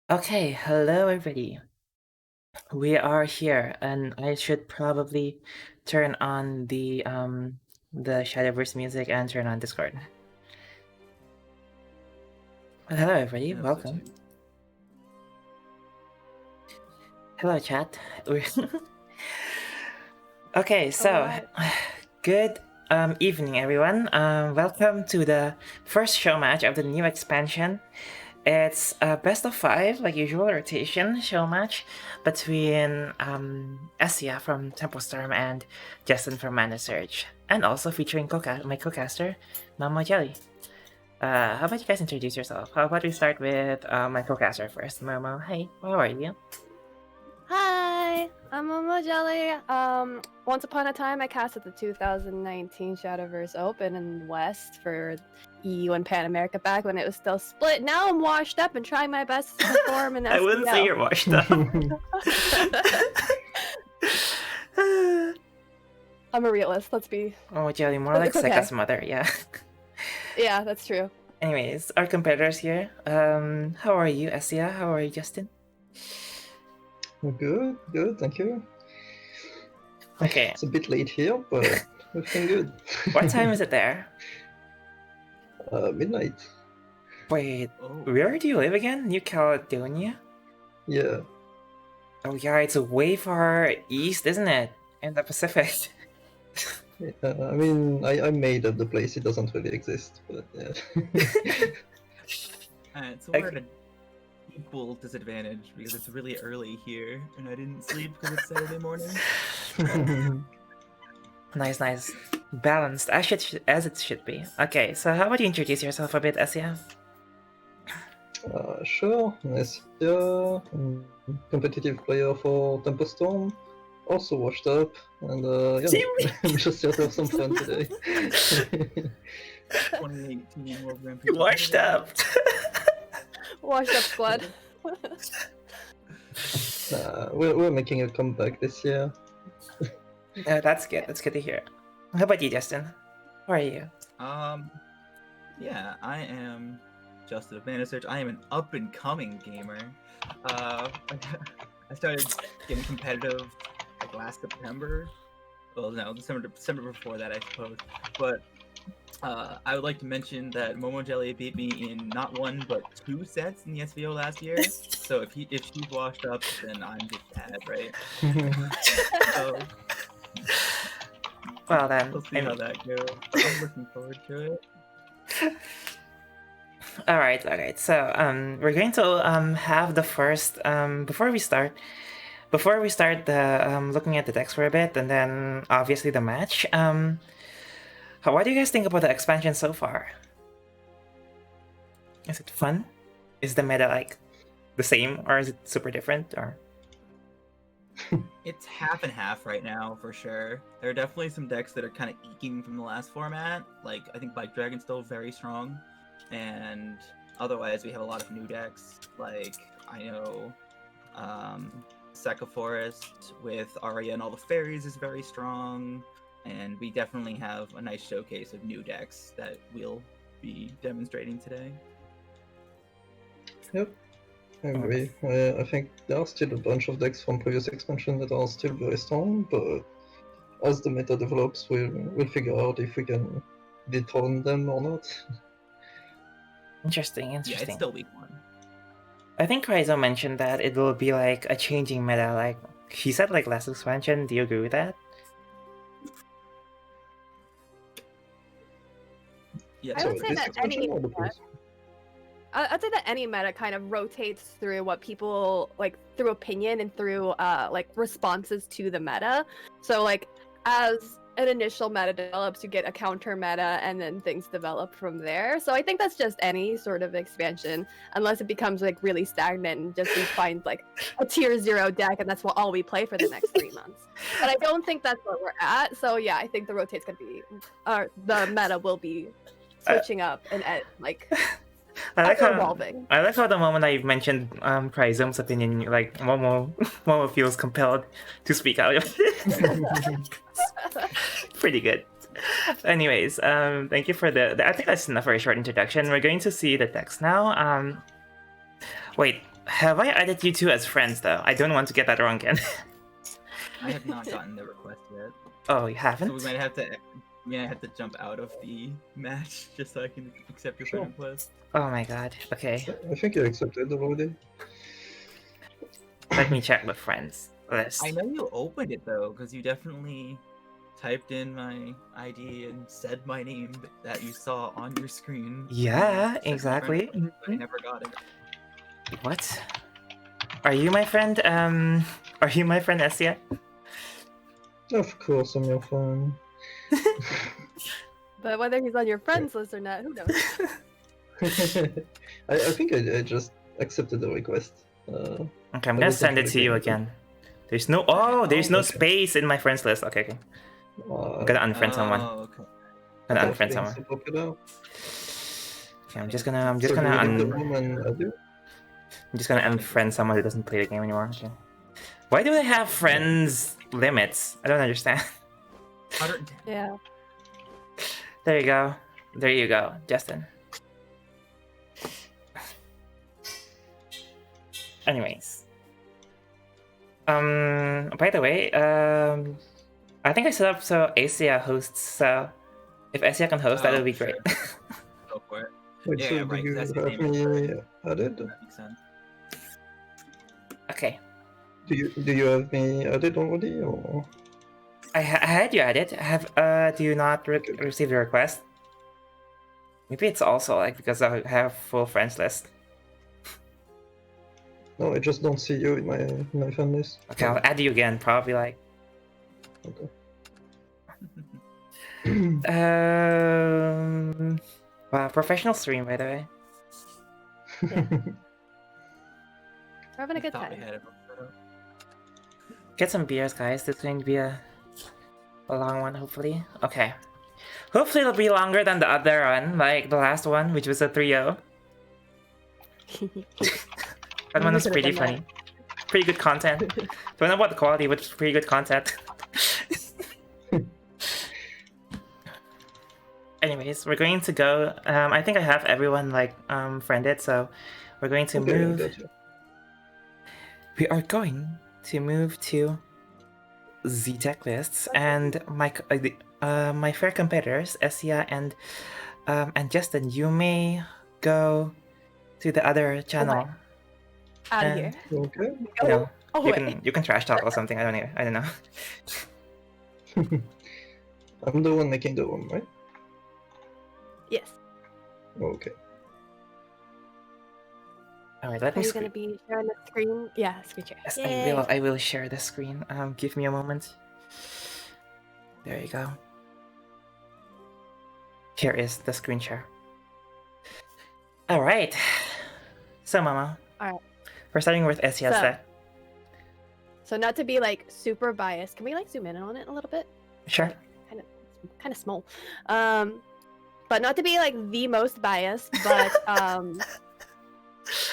Okay, hello everybody. We are here, and I should probably turn on the Shadowverse music and turn on Discord. Hello everybody, Yeah, welcome. Hello chat. Okay, so good evening everyone. Welcome to the first show match of the new expansion. It's a best of 5, like usual, rotation show match between Essia from Temple Storm and Justin from Mana Surge, and also featuring my co-caster, Mama Jelly. How about you guys introduce yourself? How about we start with my co-caster first, Momo? Hey, how are you? Hi, I'm Momo Jelly. Once upon a time, I casted the 2019 Shadowverse Open in West for EU and Pan America back when it was still split. Now I'm washed up and trying my best to perform in SPL. I wouldn't say you're washed up. I'm a realist. Let's be. Oh, Jelly, more like Seka's mother, yeah. Yeah, that's true. Anyways, our competitors here. How are you, Essia? How are you, Justin? Good, thank you. Okay. It's a bit late here, but everything good. What time is it there? Midnight. Wait, where do you live again? New Caledonia? Yeah. Oh yeah, it's way far east, isn't it? In the Pacific. I mean, I made up the place. It doesn't really exist, but yeah. Alright, so we're at an equal disadvantage because it's really early here, and I didn't sleep because it's Saturday morning. Nice. Balanced, as it should be. Okay, so how about you introduce yourself a bit, Essia? Sure. Essia, competitive player for Temple Storm. Also washed up, and yeah, just here to have some fun today. 2018 World Grand Prix. Washed up. Washed up squad. We're making a comeback this year. That's good. That's good to hear. How about you, Justin? How are you? Yeah, I am Justin of Mana Search. I am an up-and-coming gamer. I started getting competitive like last September. Well, no, December before that, I suppose. But I would like to mention that Momo Jelly beat me in not one but 2 sets in the SVO last year. So if she's washed up, then I'm just bad, right? So, well then, we'll see how that goes. I'm looking forward to it. All right. So we're going to have the first before we start the looking at the decks for a bit, and then obviously the match. What do you guys think about the expansion so far? Is it fun? Is the meta like the same, or is it super different? Or it's half and half right now for sure. There are definitely some decks that are kind of eking from the last format. Like I think Bike Dragon's still very strong, and otherwise we have a lot of new decks. Like I know Seka Forest with Arya and all the fairies is very strong, and we definitely have a nice showcase of new decks that we'll be demonstrating today. Yep, I agree. I think there are still a bunch of decks from previous expansion that are still very strong, but as the meta develops, we'll figure out if we can dethrone them or not. Interesting. Yeah, it's still week 1. I think Raizo mentioned that it will be like a changing meta. Like she said, like last expansion. Do you agree with that? Yeah, I would say that I'd say that any meta kind of rotates through what people like through opinion and through like responses to the meta. So like as an initial meta develops, you get a counter meta and then things develop from there. So I think that's just any sort of expansion, unless it becomes like really stagnant and just we find like a tier 0 deck and that's all we play for the next 3 months. But I don't think that's where we're at. So yeah, I think the rotate's gonna be the meta will be switching up and like I like evolving. I like how the moment I've mentioned Chrysom's opinion, like Momo feels compelled to speak out. Pretty good. Anyways, thank you for the I think that's enough for a short introduction. We're going to see the text now. Wait, Have I added you two as friends though? I don't want to get that wrong again. I have not gotten the request yet, Oh, you so haven't? we might have to. Yeah, I have to jump out of the match just so I can accept your friend request. Oh my god. Okay. I think you accepted already. Let me check the friends list. I know you opened it though, because you definitely typed in my ID and said my name that you saw on your screen. Yeah, Accept my friend exactly. request, but I never got it. What? Are you my friend? Are you my friend Essia? Of course, I'm your fan. But whether he's on your friends list or not, who knows? I think I just accepted the request. Okay, I'm I gonna was send it actually to you going to. again. There's no Okay. space in my friends list. Okay. I'm gonna unfriend someone. Oh, okay. Gonna Stop unfriend being someone. so popular. Okay, I'm just gonna So do you leave the un room and add you? I'm just gonna unfriend someone who doesn't play the game anymore. Okay. Why do they have friends limits? I don't understand. 110. Yeah. There you go. There you go, Justin. Anyways. By the way, I think I set up so Essia hosts, so if Essia can host, that would be sure. great. Go for it. Wait, Yeah, so yeah, do right, 'cause you that's his have name is me added? That makes sense. Okay. Do you have me added already, or? I had you added. Do you not receive the request? Maybe it's also like because I have full friends list. No, I just don't see you in my fan list. Okay, I'll add you again. Probably like. Okay. Wow, professional stream by the way. We're having a I good thought we time. had it set up. Get some beers, guys. This is going to be a long one, hopefully. Okay. Hopefully it'll be longer than the other one, like the last one, which was a 3-0. That one was Could've pretty been funny. Pretty good content. Don't know about the quality, but it's pretty good content. Anyways, we're going to go. I think I have everyone like friended, so we're going to Okay, I move. got you. We are going to move to the deck lists, and my fair competitors, Essia and Justin, you may go to the other channel. Out of And, here. Okay. You know, Away. you can trash talk or something. I don't know. I'm the one making the room, right? Yes. Okay. All right, let Are me. you gonna be sharing the screen? Yeah, screen share. Yes, Yay. I will share the screen. Give me a moment. There you go. Here is the screen share. All right. So, Mama. All right. We're starting with Essia's So- deck. So not to be like super biased, can we like zoom in on it a little bit? Sure. Kind of small. But not to be like the most biased, but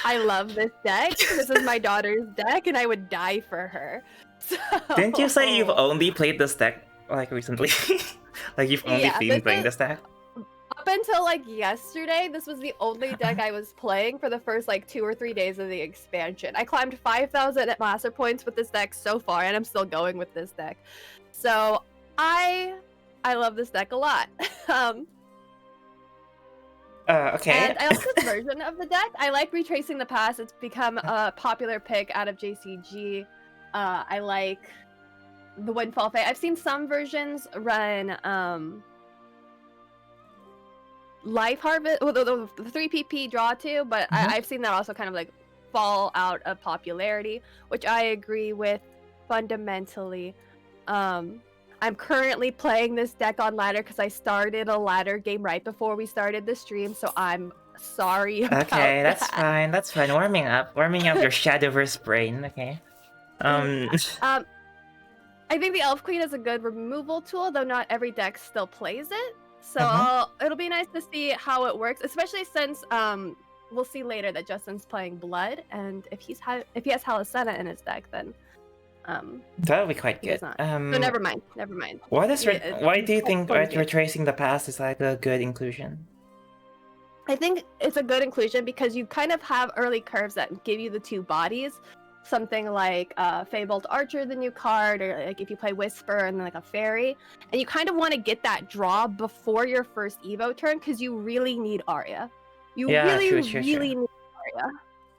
I love this deck. This is my daughter's deck, and I would die for her. So... Didn't you say you've only played this deck like recently? Like you've only Yeah, been playing this deck? Up until like yesterday, this was the only deck I was playing for the first like 2 or 3 days of the expansion. I climbed 5,000 at master points with this deck so far, and I'm still going with this deck. So I love this deck a lot. Okay. And I like this version of the deck. I like Retracing the Past. It's become a popular pick out of JCG. I like the Windfall Fate. I've seen some versions run Life Harvest, well, the 3PP draw too, but I've seen that also kind of like fall out of popularity, which I agree with fundamentally. I'm currently playing this deck on ladder because I started a ladder game right before we started the stream, so I'm sorry about Okay, that's that. fine. That's fine. Warming up your Shadowverse brain. Okay. I think the Elf Queen is a good removal tool, though not every deck still plays it. So it'll be nice to see how it works, especially since we'll see later that Justin's playing Blood, and if he has Halicena in his deck, then That'll be quite he good. does not. So never mind. Why do you think Points good. Retracing the Past is like a good inclusion? I think it's a good inclusion because you kind of have early curves that give you the two bodies. Something like Fabled Archer, the new card, or like if you play Whisper and then like a Fairy. And you kind of want to get that draw before your first Evo turn because you really need Arya. You Yeah, really, true. really need Arya.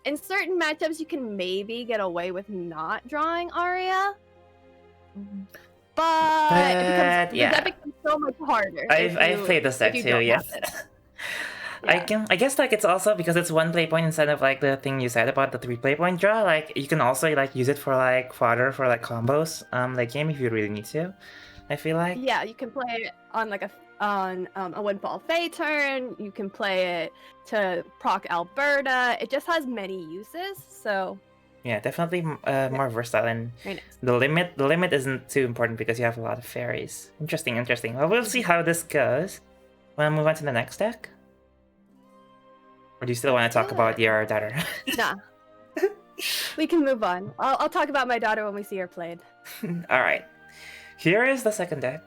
In certain matchups, you can maybe get away with not drawing Arya. But But the yeah, deck becomes so much harder. I've played this deck if you too. don't Yeah. have it. I guess like it's also because it's one play point instead of like the thing you said about the 3 play point draw. Like you can also like use it for like fodder for like combos late game if you really need to. I feel like. Yeah, you can play it on like a Windfall Fae turn. You can play it to proc Alberta. It just has many uses. So Yeah, definitely more versatile, and very nice. the limit isn't too important because you have a lot of fairies. Interesting. Well, we'll see how this goes. Wanna move on to the next deck? Or do you still want to talk about your daughter? Nah. We can move on. I'll talk about my daughter when we see her played. Alright. Here is the second deck.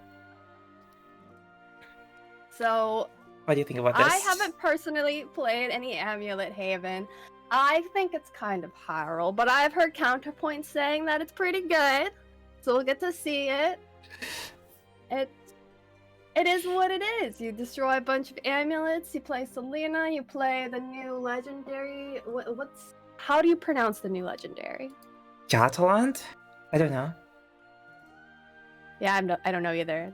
So What do you think about this? I haven't personally played any Amulet Haven. I think it's kind of horrible, but I've heard counterpoints saying that it's pretty good. So we'll get to see it. It is what it is. You destroy a bunch of amulets, you play Selena, you play the new legendary. How do you pronounce the new legendary? Jatalant? I don't know. Yeah, I don't know either.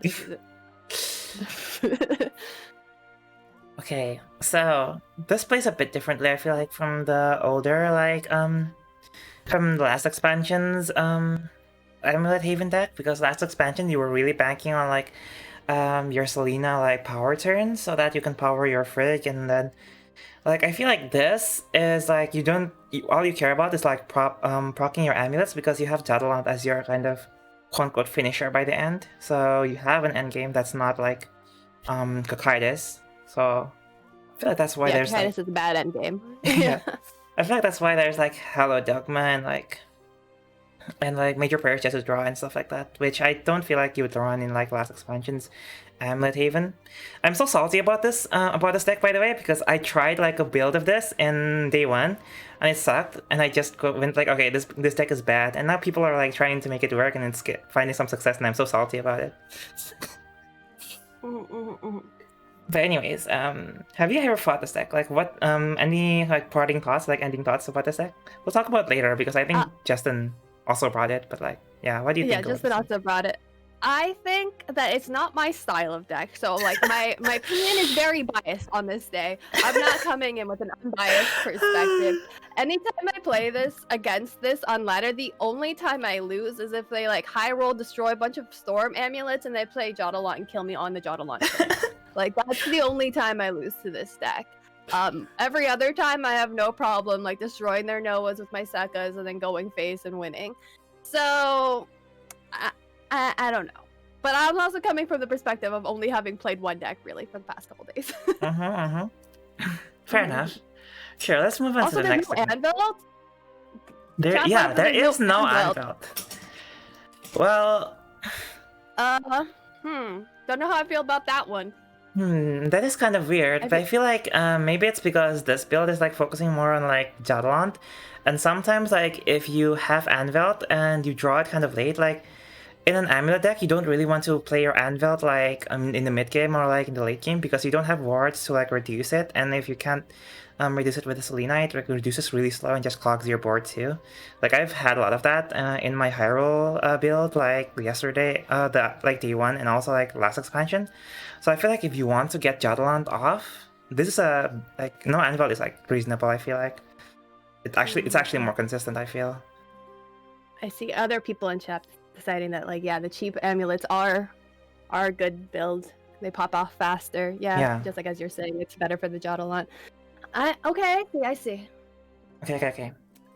Okay, so this plays a bit differently, I feel like, from the older, like, from the last expansion's, Amulet Haven deck, because last expansion you were really banking on, like, your Selena, like, power turns, so that you can power your fridge, and then, like, I feel like this is, like, all you care about is, like, proccing your amulets, because you have Jatalant as your kind of, quote-unquote, finisher by the end, so you have an endgame that's not, like, Cocytus. So I feel like that's why there's Titus like is a bad end game. yeah. I feel like that's why there's like Hallowed Dogma and like Major Prayer just to draw and stuff like that, which I don't feel like you would draw in like last expansion's Amulet Haven. I'm so salty about this deck, by the way, because I tried like a build of this in day one and it sucked, and I just went like, okay, this deck is bad, and now people are like trying to make it work and it's finding some success, and I'm so salty about it. But anyways, have you ever fought this deck? Like, what, any, like, parting thoughts, like, ending thoughts about this deck? We'll talk about it later, because I think Justin also brought it, but, like, yeah, what do you think about Justin this also brought it. I think that it's not my style of deck, so, like, my opinion is very biased on this day. I'm not coming in with an unbiased perspective. Anytime I play this against this on ladder, the only time I lose is if they, like, high roll, destroy a bunch of storm amulets, and they play Jotalont and kill me on the Jotalont turn. Like, that's the only time I lose to this deck. Every other time I have no problem, like, destroying their Noahs with my Sekkas and then going face and winning. So, I don't know. But I'm also coming from the perspective of only having played one deck, really, for the past couple days. Fair enough. Sure, let's move on to the next one. one. Anvil? There is no Anvil. Well... Don't know how I feel about that one. That is kind of weird, but I feel like maybe it's because this build is like focusing more on like Jatalant, and sometimes like if you have Anvil and you draw it kind of late, like in an Amulet deck, you don't really want to play your Anvil like in the mid game or like in the late game, because you don't have wards to like reduce it, and if you can't reduce it with a Selena, it reduces really slow and just clogs your board too. Like I've had a lot of that in my Hyrule build, like yesterday, day one, and also like last expansion. So I feel like if you want to get Jatalant off, this is no Anvil is like reasonable. I feel like it's actually more consistent, I feel. I see other people in chat deciding that like, yeah, the cheap amulets are a good build. They pop off faster. Yeah. Just like as you're saying, it's better for the Jotalont. Okay, I see. Okay.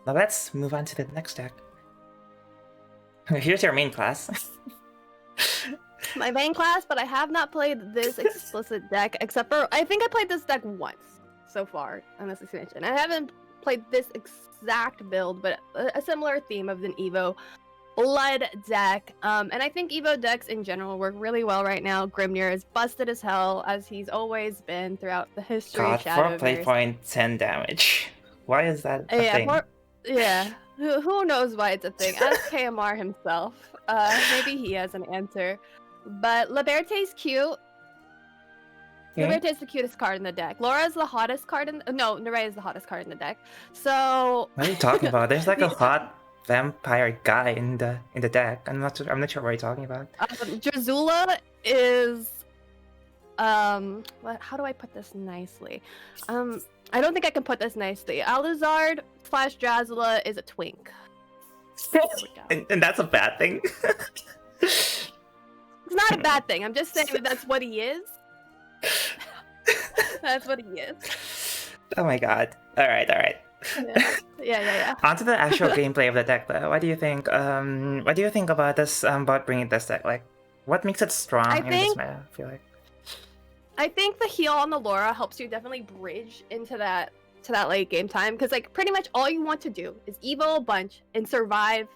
Now let's move on to the next deck. Here's your main class. My main class, but I have not played this explicit deck, except for I think I played this deck once so far on this expansion. I haven't played this exact build, but a similar theme of an Evo. blood deck. And I think Evo decks in general work really well right now. Grimnir is busted as hell, as he's always been throughout the history God, of 4 play Shadowverse. point, 10 damage. Why is that a Yeah, thing? Who knows why it's a thing? Ask KMR himself. Maybe he has an answer. But Liberte's cute. Okay. Liberte is the cutest card in the deck. Laura is the hottest card in. No, Nerea is the hottest card in the deck. So. What are you talking about? There's like a The- hot vampire guy in the deck. I'm not sure what you're talking about. Drazula is. How do I put this nicely? I don't think I can put this nicely. Aluzard / Drazula is a twink. There we go. And that's a bad thing. It's not a bad thing. I'm just saying that that's what he is. That's what he is. Oh my god. Alright. Yeah. On to the actual gameplay of the deck though. What do you think? What do you think about this about bringing this deck? Like, what makes it strong in this meta? I feel like. I think the heal on the Laura helps you definitely bridge into that late game time, because like pretty much all you want to do is evo a bunch and survive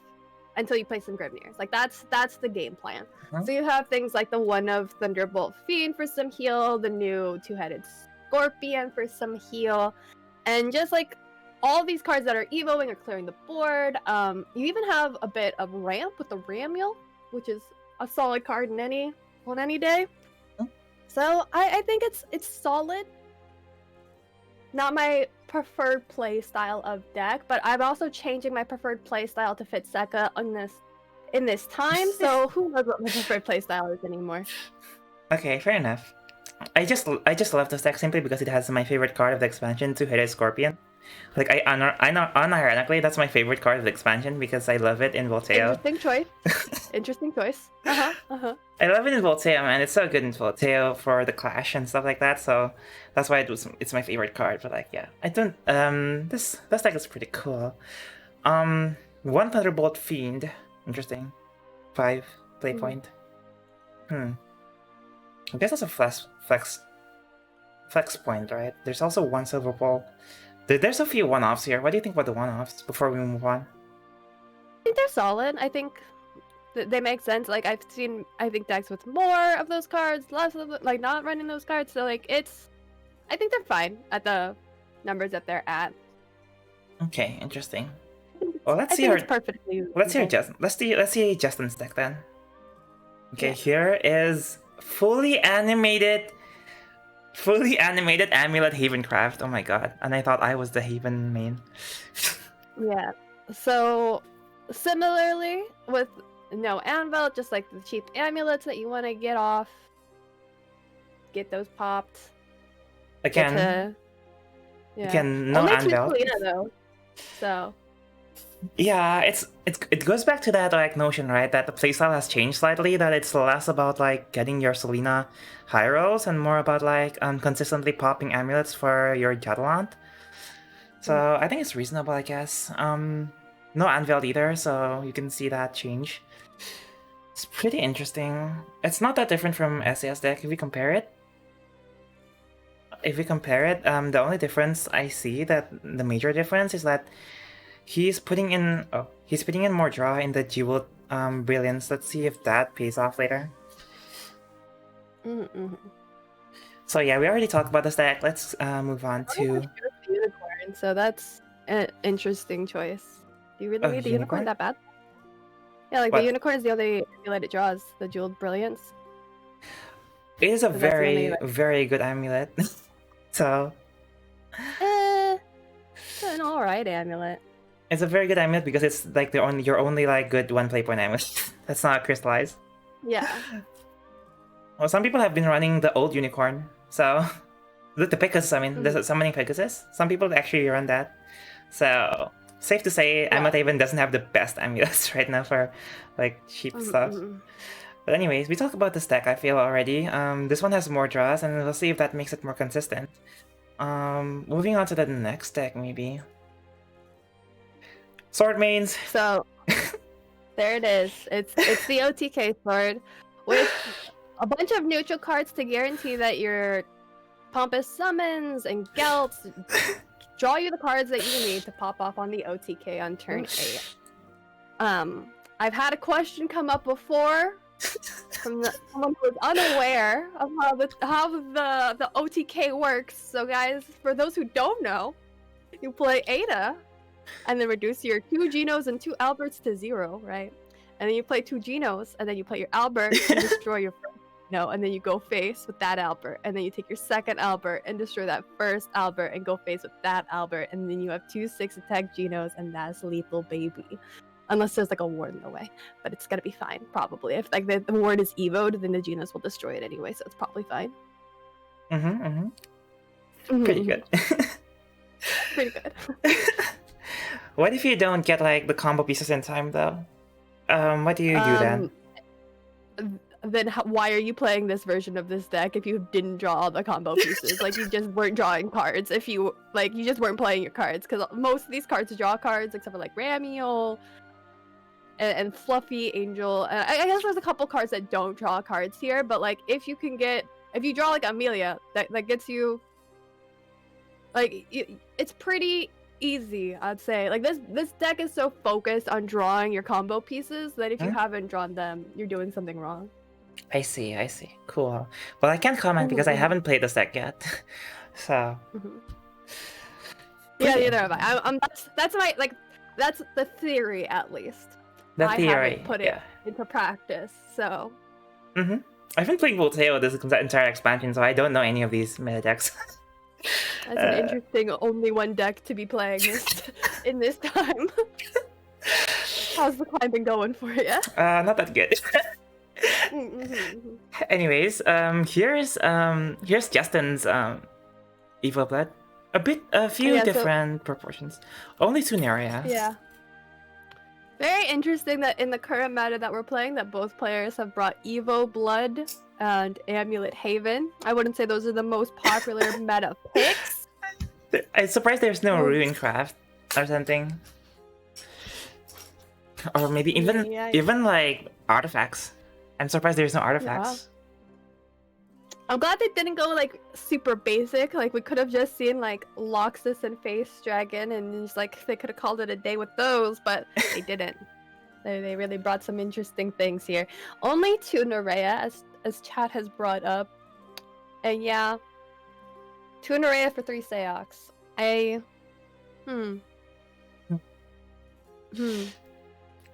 until you play some Grimnirs. Like that's the game plan. Mhm. So you have things like the one of Thunderbolt Fiend for some heal, the new two-headed Scorpion for some heal, and just like all these cards that are evoing or clearing the board. You even have a bit of ramp with the Ramule, which is a solid card on any day. So I think it's solid. Not my preferred play style of deck, but I'm also changing my preferred play style to fit Sekka in this time. So who knows what my preferred play style is anymore? Okay, fair enough. I just love this deck simply because it has my favorite card of the expansion, two-headed Scorpion. Like I unironically, that's my favorite card of the expansion because I love it in Volteo. Interesting choice. I love it in Volteo, man. It's so good in Volteo for the clash and stuff like that. So that's why it's my favorite card. But like, yeah, I don't. This deck is pretty cool. One Thunderbolt Fiend, interesting. 5 play point. I guess that's a flex point, right? There's also one Silver Ball. There's a few one-offs here. What do you think about the one-offs before we move on? I think they're solid. I think they make sense. Like I've seen, I think decks with more of those cards, less of like not running those cards. So like I think they're fine at the numbers that they're at. Okay, interesting. Well, let's see Justin's deck then. Okay, yeah. Here is fully animated Amulet Havencraft. Oh my god. And I thought I was the Haven main. Yeah. So similarly with no anvil, just like the cheap amulets that you want to get those popped. Again, no only anvil. Though. So yeah, it goes back to that like notion, right? That the playstyle has changed slightly. That it's less about like getting your Selena high rolls and more about like consistently popping amulets for your Jadalant. So I think it's reasonable, I guess. No anvil either, so you can see that change. It's pretty interesting. It's not that different from Essia's deck if we compare it. The only difference I see, the major difference is that he's putting in more draw in the Jewel Brilliance. Let's see if that pays off later. So yeah, we already talked about this deck. Let's move on to Unicorn. So that's an interesting choice. Do you really need the unicorn that bad? Yeah, like the unicorn is the only amulet it draws, the Jeweled Brilliance. It is a very good amulet. So an alright amulet. It's a very good amulet because it's like your only like good one play point amulet. That's not crystallized. Yeah. Well, some people have been running the old unicorn, so the Pegasus. I mean, the summoning Pegasus. Some people actually run that. So safe to say, Amulet Haven doesn't have the best amulets right now for like cheap stuff. But anyways, we talked about this deck. I feel already. This one has more draws, and we'll see if that makes it more consistent. Moving on to the next deck, maybe. Sword mains. So there it is. It's the OTK sword with a bunch of neutral cards to guarantee that your Pompous Summons and Gelts draw you the cards that you need to pop off on the OTK on turn 8. I've had a question come up before from someone who was unaware of how the OTK works. So guys, for those who don't know, you play Ada, and then reduce your 2 Genos and 2 Alberts to 0, right? And then you play 2 Genos, and then you play your Albert and destroy your first Geno, and then you go face with that Albert, and then you take your second Albert and destroy that first Albert and go face with that Albert, and then you have 2 6-attack Genos, and that's lethal, baby. Unless there's like a ward in the way, but it's gonna be fine probably. If like the ward is evoed, then the Genos will destroy it anyway, so it's probably fine. Pretty good. Pretty good. What if you don't get like the combo pieces in time though? What do you do then? Then why are you playing this version of this deck if you didn't draw all the combo pieces? Like you just weren't drawing cards. If you you just weren't playing your cards, because most of these cards draw cards except for like Ramiel and Fluffy Angel. I guess there's a couple cards that don't draw cards here, but like if you draw like Amelia, that gets you like it's pretty easy, I'd say. Like this deck is so focused on drawing your combo pieces that if you haven't drawn them, you're doing something wrong. I see. Cool. Well, I can't comment because I haven't played this deck yet. So. Yeah, neither have I. That's my that's the theory at least. I haven't put it into practice, so. I've been playing Voltaire this entire expansion, so I don't know any of these meta decks. That's an interesting only one deck to be playing in this time. How's the climb been going for you? Not that good. Anyways, here's Justin's Evil Blood. A few different proportions. Only 2 Neria. Yeah. Very interesting that in the current meta that we're playing, that both players have brought Evo Blood and Amulet Haven. I wouldn't say those are the most popular meta picks. I'm surprised there's no Runecraft or something. Or maybe even like artifacts. I'm surprised there's no artifacts. I'm glad they didn't go like super basic. Like we could have just seen like Loxus and Face Dragon, and just like they could have called it a day with those, but they didn't. They really brought some interesting things here. Only 2 Nerea, as chat has brought up, and yeah, 2 Nerea for 3 Seox.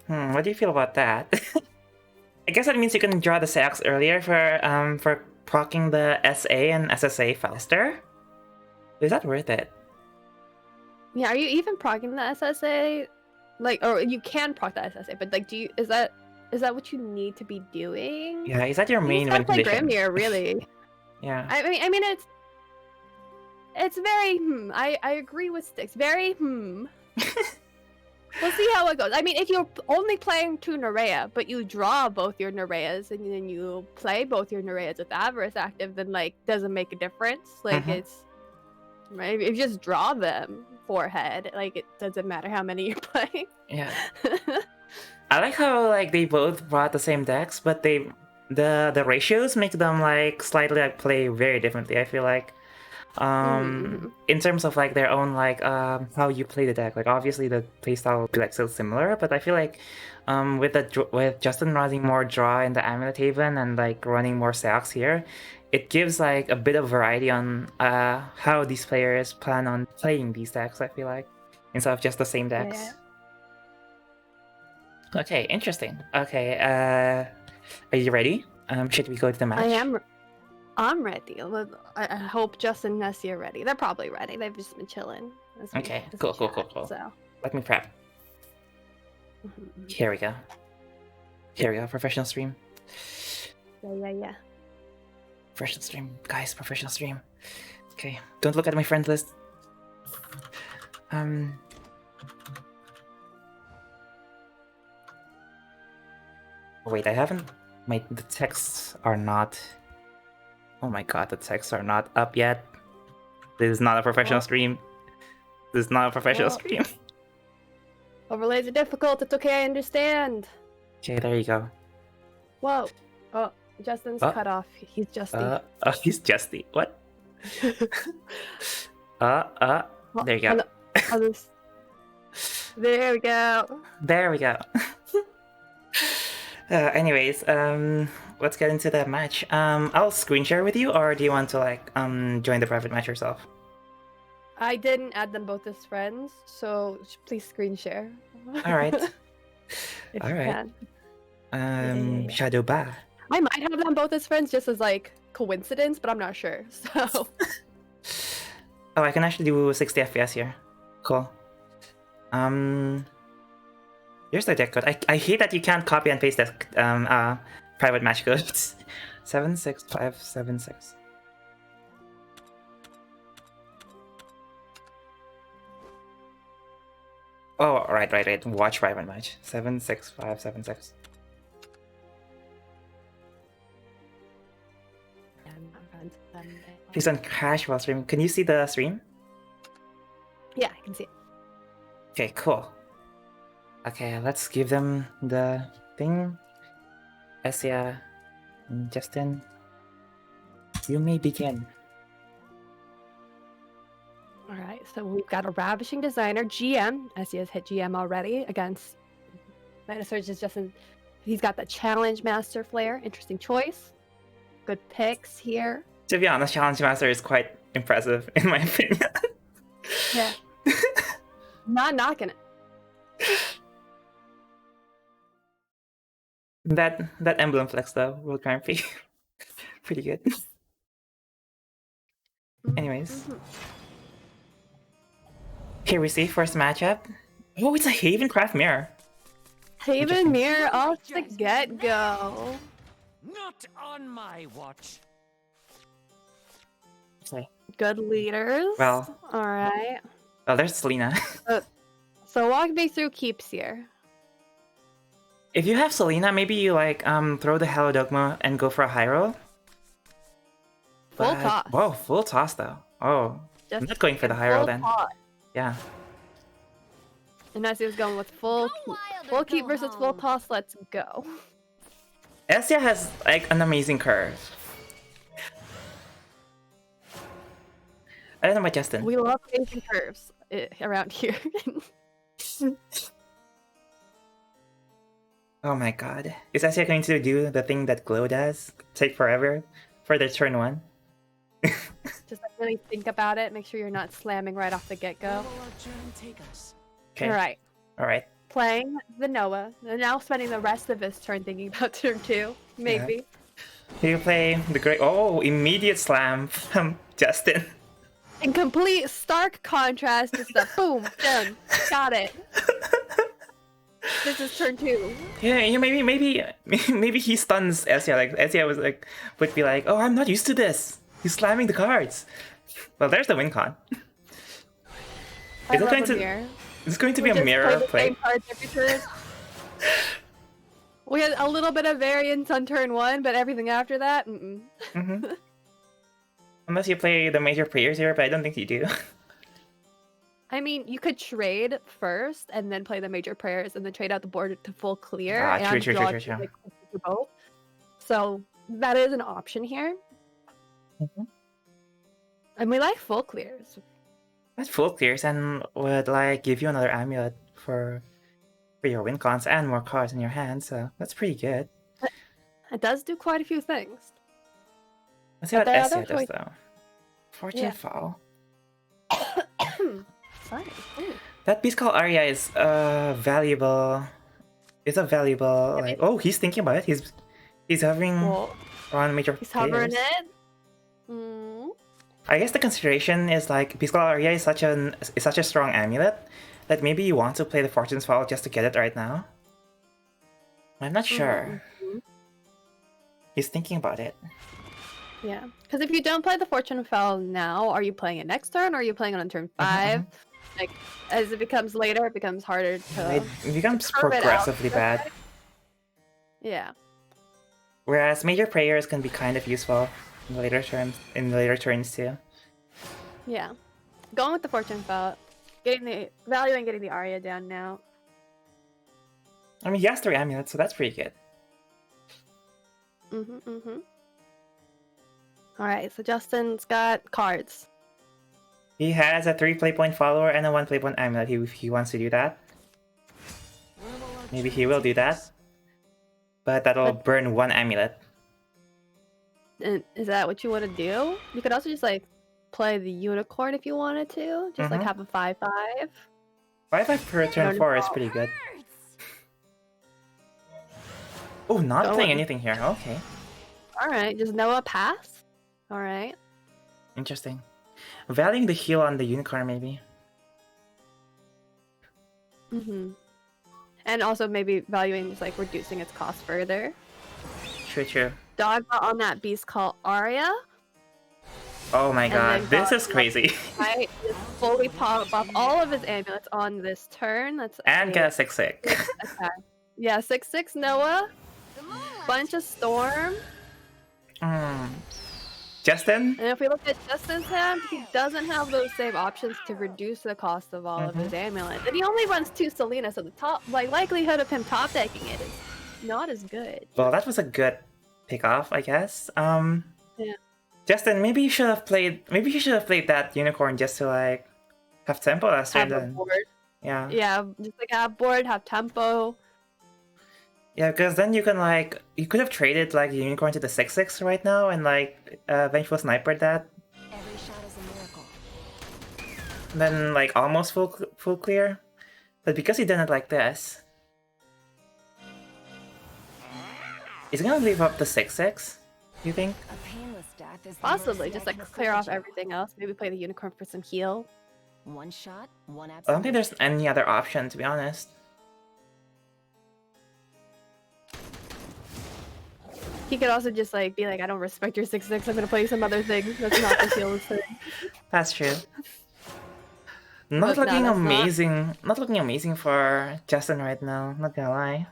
What do you feel about that? I guess that means you can draw the Seox earlier for proccing the SA and SSA faster. Is that worth it? Yeah, are you even proccing the SSA? Like, or you can proc the SSA, but like, is that what you need to be doing? Yeah, is that your main win condition? Grimir, really? Yeah. I mean, it's very I agree with Sticks. Very We'll see how it goes. I mean, if you're only playing 2 Nerea, but you draw both your Nereas and then you play both your Nereas with Avarice active, then like doesn't make a difference. Like it's right. If you just draw them forehead, like it doesn't matter how many you're playing. Yeah. I like how like they both brought the same decks, but the ratios make them like slightly like play very differently. I feel like. In terms of like their own like how you play the deck, like obviously the playstyle will be like still similar, but I feel like with Justin running more draw in the Amulet Haven and like running more Seox here, it gives like a bit of variety on how these players plan on playing these decks. I feel like instead of just the same decks. Yeah. Okay, interesting. Okay, are you ready? Should we go to the match? I'm ready. I hope Justin and Essia are ready. They're probably ready. They've just been chilling. Okay, cool. So. Let me prep. Here we go. Professional stream. Yeah. Professional stream. Guys, professional stream. Okay, don't look at my friend list. Oh, wait, I haven't... The texts are not... Oh my god, the texts are not up yet. This is not a professional stream. Stream. Overlays are difficult. It's okay, I understand. Okay, there you go. Whoa. Oh, Justin's cut off. He's Justy. He's Justy. What? There you go. There we go. There we go. Anyways, let's get into the match. I'll screen share with you, or do you want to like join the private match yourself? I didn't add them both as friends, so please screen share. All right. If All you right. can. Shadow Ba. I might have them both as friends just as like coincidence, but I'm not sure. So Oh, I can actually do 60 FPS here. Cool. Here's the deck code. I hate that you can't copy and paste that private match codes. 76576. Oh, right. Watch private match. 76576. Please don't crash while streaming. Can you see the stream? yeah, I can see it. Okay, cool. Okay, let's give them the thing. Essia, Justin, you may begin. All right, so we've got a Ravishing Designer, GM. Essia has hit GM already against Metasurge is just he's got the Challenge Master Flare. Interesting choice. Good picks here. To be honest, Challenge Master is quite impressive in my opinion. Yeah. Not knocking it. That emblem flex though, World Grand Prix. Pretty good. Anyways. Here we see first matchup. Oh, it's a Havencraft mirror. Haven Mirror off the get-go. Not on my watch. Okay. Good leaders. Well. Alright. Oh, there's Selena. So walk me through keeps here. If you have Selena, maybe you like throw the Hello Dogma and go for a high roll. Full toss. Whoa, full toss though. Oh, I'm not going for the high roll then. Toss. Yeah. And Essia was going with full keep versus full toss. Let's go. Essia has like an amazing curve. I don't know about Justin. We love amazing curves around here. Oh my god. Is Essia going to do the thing that Glow does? Take forever for the turn 1? Just like really think about it. Make sure you're not slamming right off the get-go. Okay. Alright. Playing the Noah. And now spending the rest of his turn thinking about turn 2. Maybe. Yeah. You play the great. Oh, immediate slam from Justin. In complete stark contrast is the boom, done, got it. This is turn 2. Yeah, maybe he stuns Essia. Like Essia would be like, oh, I'm not used to this. He's slamming the cards. Well, there's the win con. I love a mirror. It's going to be a mirror play. We had a little bit of variance on turn 1, but everything after that, Unless you play the major players here, but I don't think you do. I mean, you could trade first and then play the major prayers and then trade out the board to full clear. True. Like, both. So that is an option here. And we like full clears. That's full clears and would like give you another amulet for your win cons and more cards in your hand, so that's pretty good. It does do quite a few things. Let's see what Essia does though. Fortune Fall. Sorry. That piece called Arya is valuable. It's a valuable like. Oh, he's thinking about it. He's hovering on major. He's hovering it. I guess the consideration is like Biscuit Arya is such a strong amulet that maybe you want to play the Fortune's Fall just to get it right now. I'm not sure. He's thinking about it. Yeah, because if you don't play the Fortune Fall now, are you playing it next turn or are you playing it on turn 5? Like, as it becomes later, it becomes harder to... It becomes progressively bad. Yeah. Whereas major prayers can be kind of useful in later turns too. Yeah. Going with the Fortune Fall, valuing getting the Arya down now. I mean, he has 3 amulets, so that's pretty good. Alright, so Justin's got cards. He has a 3 playpoint follower and a 1 playpoint amulet if he wants to do that. Maybe he will do that. but that'll burn one amulet. And is that what you want to do? You could also just like play the unicorn if you wanted to. Just like have a 5/5. 5/5 per turn 4 is pretty good. Oh, not playing anything here. Okay. Alright, just Noah pass. Alright. Interesting. Valuing the heal on the unicorn, maybe. And also maybe valuing just like reducing its cost further. True. Dogma on that beast called Arya. Oh my god, this is crazy. Right, just fully pop off all of his amulets on this turn. That's And get a 6/6. attack. Yeah, 6/6 Noah. Bunch of Storm. Justin? And if we look at Justin's hand, he doesn't have those same options to reduce the cost of all of his amulets. And he only runs 2 Selena, so the top likelihood of him top decking it is not as good. Well, that was a good pick off, I guess. Yeah. Justin, maybe you should have played that unicorn just to like have tempo last turn Have a then. board. Yeah. Yeah, just like have board, have tempo. Yeah, because then you can like you could have traded like the unicorn to the 6/6 right now and like vengeful sniper that. Every shot is a miracle. Then like almost full clear. But because he did it like this, he's gonna leave up the 6/6, you think? A painless death is the Possibly, mercy just I like can clear off afford you. everything else. Maybe play the unicorn for some heal. One shot, one I don't absolute. think there's any other option, to be honest. He could also just like be like, I don't respect your 6/6. I'm gonna play some other thing. That's not the heal thing. That's true. But Not no, looking that's not. amazing. Not looking amazing for Justin right now. Not gonna lie.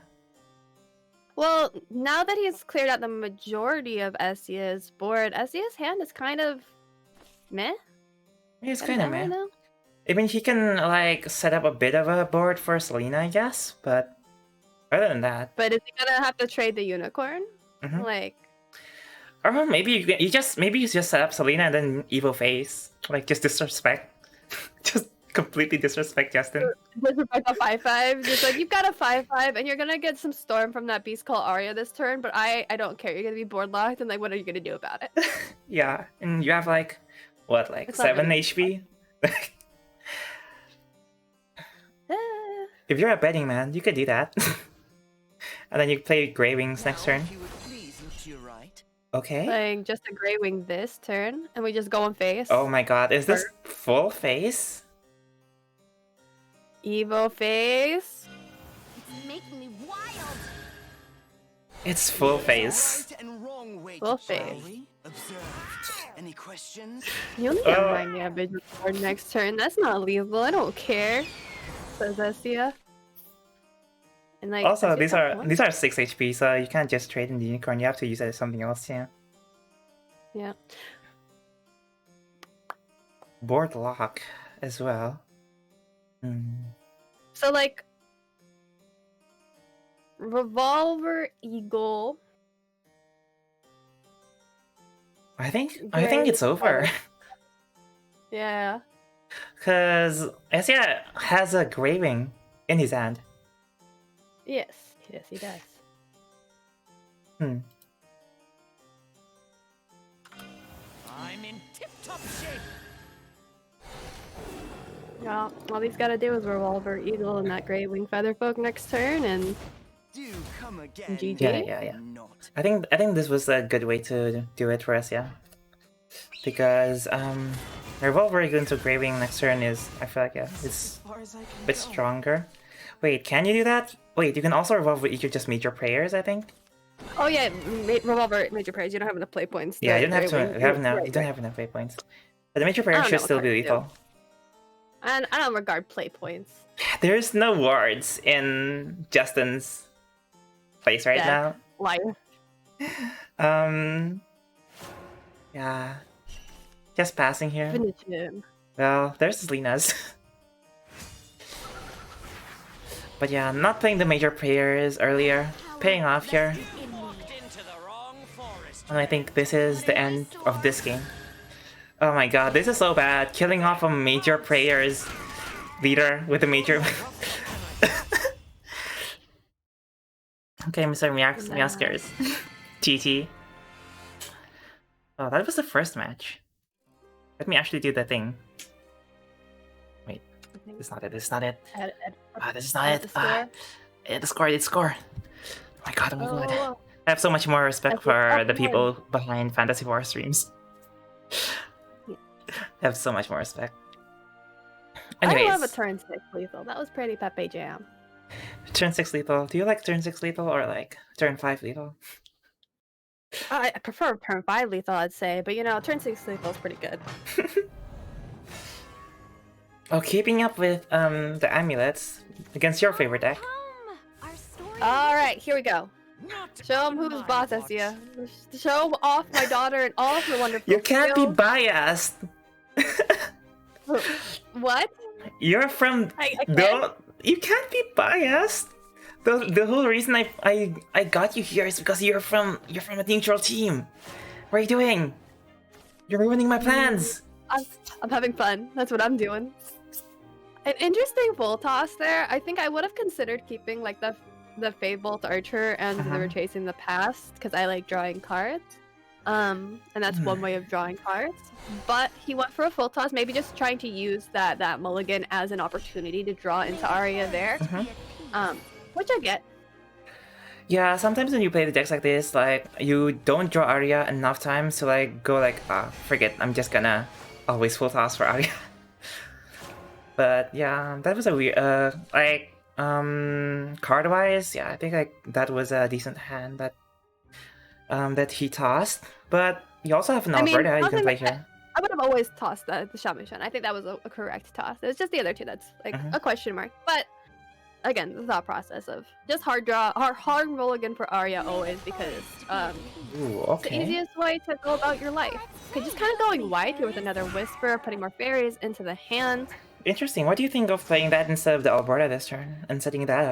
Well, now that he's cleared out the majority of Essia's board, Essia's hand is kind of meh. It's kind of right meh. now. I mean, he can like set up a bit of a board for Selena, I guess. But other than that, But is he gonna have to trade the unicorn? Like, or maybe you just set up Selena and then evil face, like just disrespect, just completely disrespect Justin. disrespect a 5/5. Just like you've got a 5/5, and you're gonna get some storm from that beast called Arya this turn. But I don't care. You're gonna be board locked, and like, what are you gonna do about it? Yeah, and you have like what, like It's not 7 really HP. Ah. If you're a betting man, you could do that. And then you play Grey Wings next turn. If you would please look to your right. Okay. Like just a Grey Wing this turn, and we just go on face. Oh my god, is this full face? Evo face. It's making me wild. It's full face. Right and wrong way Full to shall face. we? Observe. Any questions? You only get my gambit board next turn. That's not lethal. I don't care. Says Essia. And like Also, Essia these got one. are 6 HP, so you can't just trade in the unicorn. You have to use it as something else. Yeah. Yeah. Board lock as well. So like Revolver Eagle. I think Grey it's over. Yeah. Cause Essia has a Grey Wing in his hand. Yes. Yes, he does. I'm in tip-top shape. Yeah. All he's got to do is Revolver Eagle and that Grey Wing Featherfolk next turn, and Do come again. GG. Yeah. Not. I think this was a good way to do it for Essia. Because Revolver into Grey Wing next turn is, I feel like, yeah, it's a bit stronger. Wait, can you do that? Wait, you can also Revolver Eagle just major prayers, I think? oh yeah, Revolver Major Prayers. You don't have enough play points. Yeah, The you don't have Grey to Wing- have enough. right, You don't right. have enough play points. But the major prayer don't should know still what be I do. lethal. And I don't regard play points. There's no wards in Justin's place right Deck. Life. now. Yeah. Just passing here. Finish him. Well, there's Lena's. But yeah, not playing the major prayers earlier. Paying off here. Walked into the wrong forest. And I think this is the end of this game. Oh my god, this is so bad. Killing off a major prayers leader with a major... Okay, Mr. Meowskers. GT. Oh, that was the first match. Let me actually do the thing. Wait, it's not it. It's not it. This is not it. The score. The score. Oh my god, oh my god. Oh, I have so much more respect That's what's for up, the man. people behind Fantasy Four streams. I have so much more respect. Anyways, I love a turn 6 lethal. That was pretty Pepe Jam. turn 6 lethal. Do you like turn 6 lethal or like turn 5 lethal? I prefer turn 5 lethal, I'd say, but you know, turn 6 lethal is pretty good. Oh, keeping up with the amulets against your favorite deck. Our story. Alright, here we go. Not Show him on who's my boss, watch. Essia. Show off my daughter and all of her wonderful You can't be skills. biased. What? You're from I can't? don't. You can't be biased. The whole reason I got you here is because you're from a neutral team. What are you doing? You're ruining my plans. I'm having fun. That's what I'm doing. An interesting full toss there. I think I would have considered keeping like the Fabled Archer and the Retracing the Past because I like drawing cards. And that's one way of drawing cards. But he went for a full toss, maybe just trying to use that mulligan as an opportunity to draw into Arya there. Which I get. Yeah, sometimes when you play the decks like this, like you don't draw Arya enough times to like go like, forget, I'm just gonna always full toss for Arya. But yeah, that was a weird card wise, yeah, I think like that was a decent hand that he tossed. But you also have an Alberta you can play here. I would have always tossed the Showmatch. I think that was a correct toss. It was just the other two that's like a question mark. But again, the thought process of just hard mulligan for Arya always because Ooh, it's the easiest way to go about your life. Okay, just kind of going wide here with another Whisper, putting more fairies into the hand. Interesting. What do you think of playing that instead of the Alberta this turn and setting that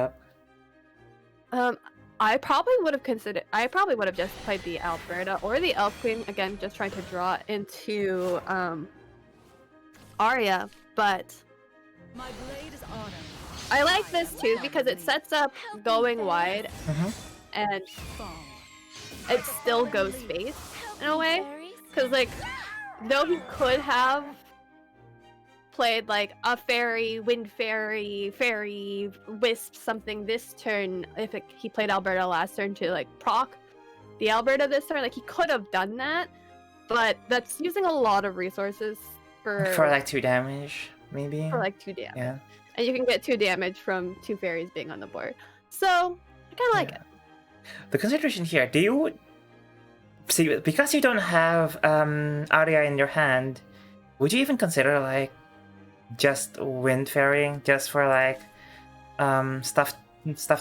up? I probably would have just played the Alberta or the Elf Queen again, just trying to draw into Arya. But My blade is honor. I like this too because it sets up going wide and it still goes space in a way. Because like, though he could have played like a fairy, wind fairy, wisp something this turn, if he played Alberta last turn to like proc the Alberta this turn, like he could have done that, but that's using a lot of resources for like 2 damage, maybe. For like 2 damage. Yeah. And you can get 2 damage from 2 fairies being on the board. So I kind of like it. The consideration here, do you see, because you don't have Arya in your hand, would you even consider like just wind fairying just for like stuff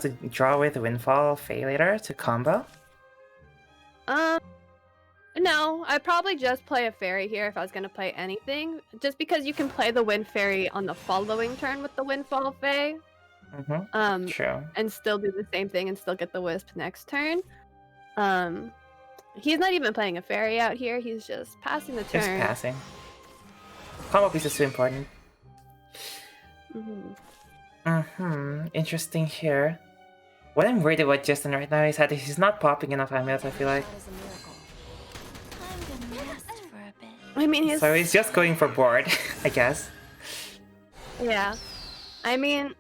to draw with Windfall Fae later to combo? No, I'd probably just play a fairy here if I was gonna play anything. Just because you can play the wind fairy on the following turn with the Windfall Fae. True. And still do the same thing and still get the wisp next turn. He's not even playing a fairy out here, he's just passing the turn. Just passing. Combo piece is too important. Interesting here. What I'm worried about Justin right now is that he's not popping enough amulets, I feel like. I mean, So he's just going for board, I guess. Yeah. I mean,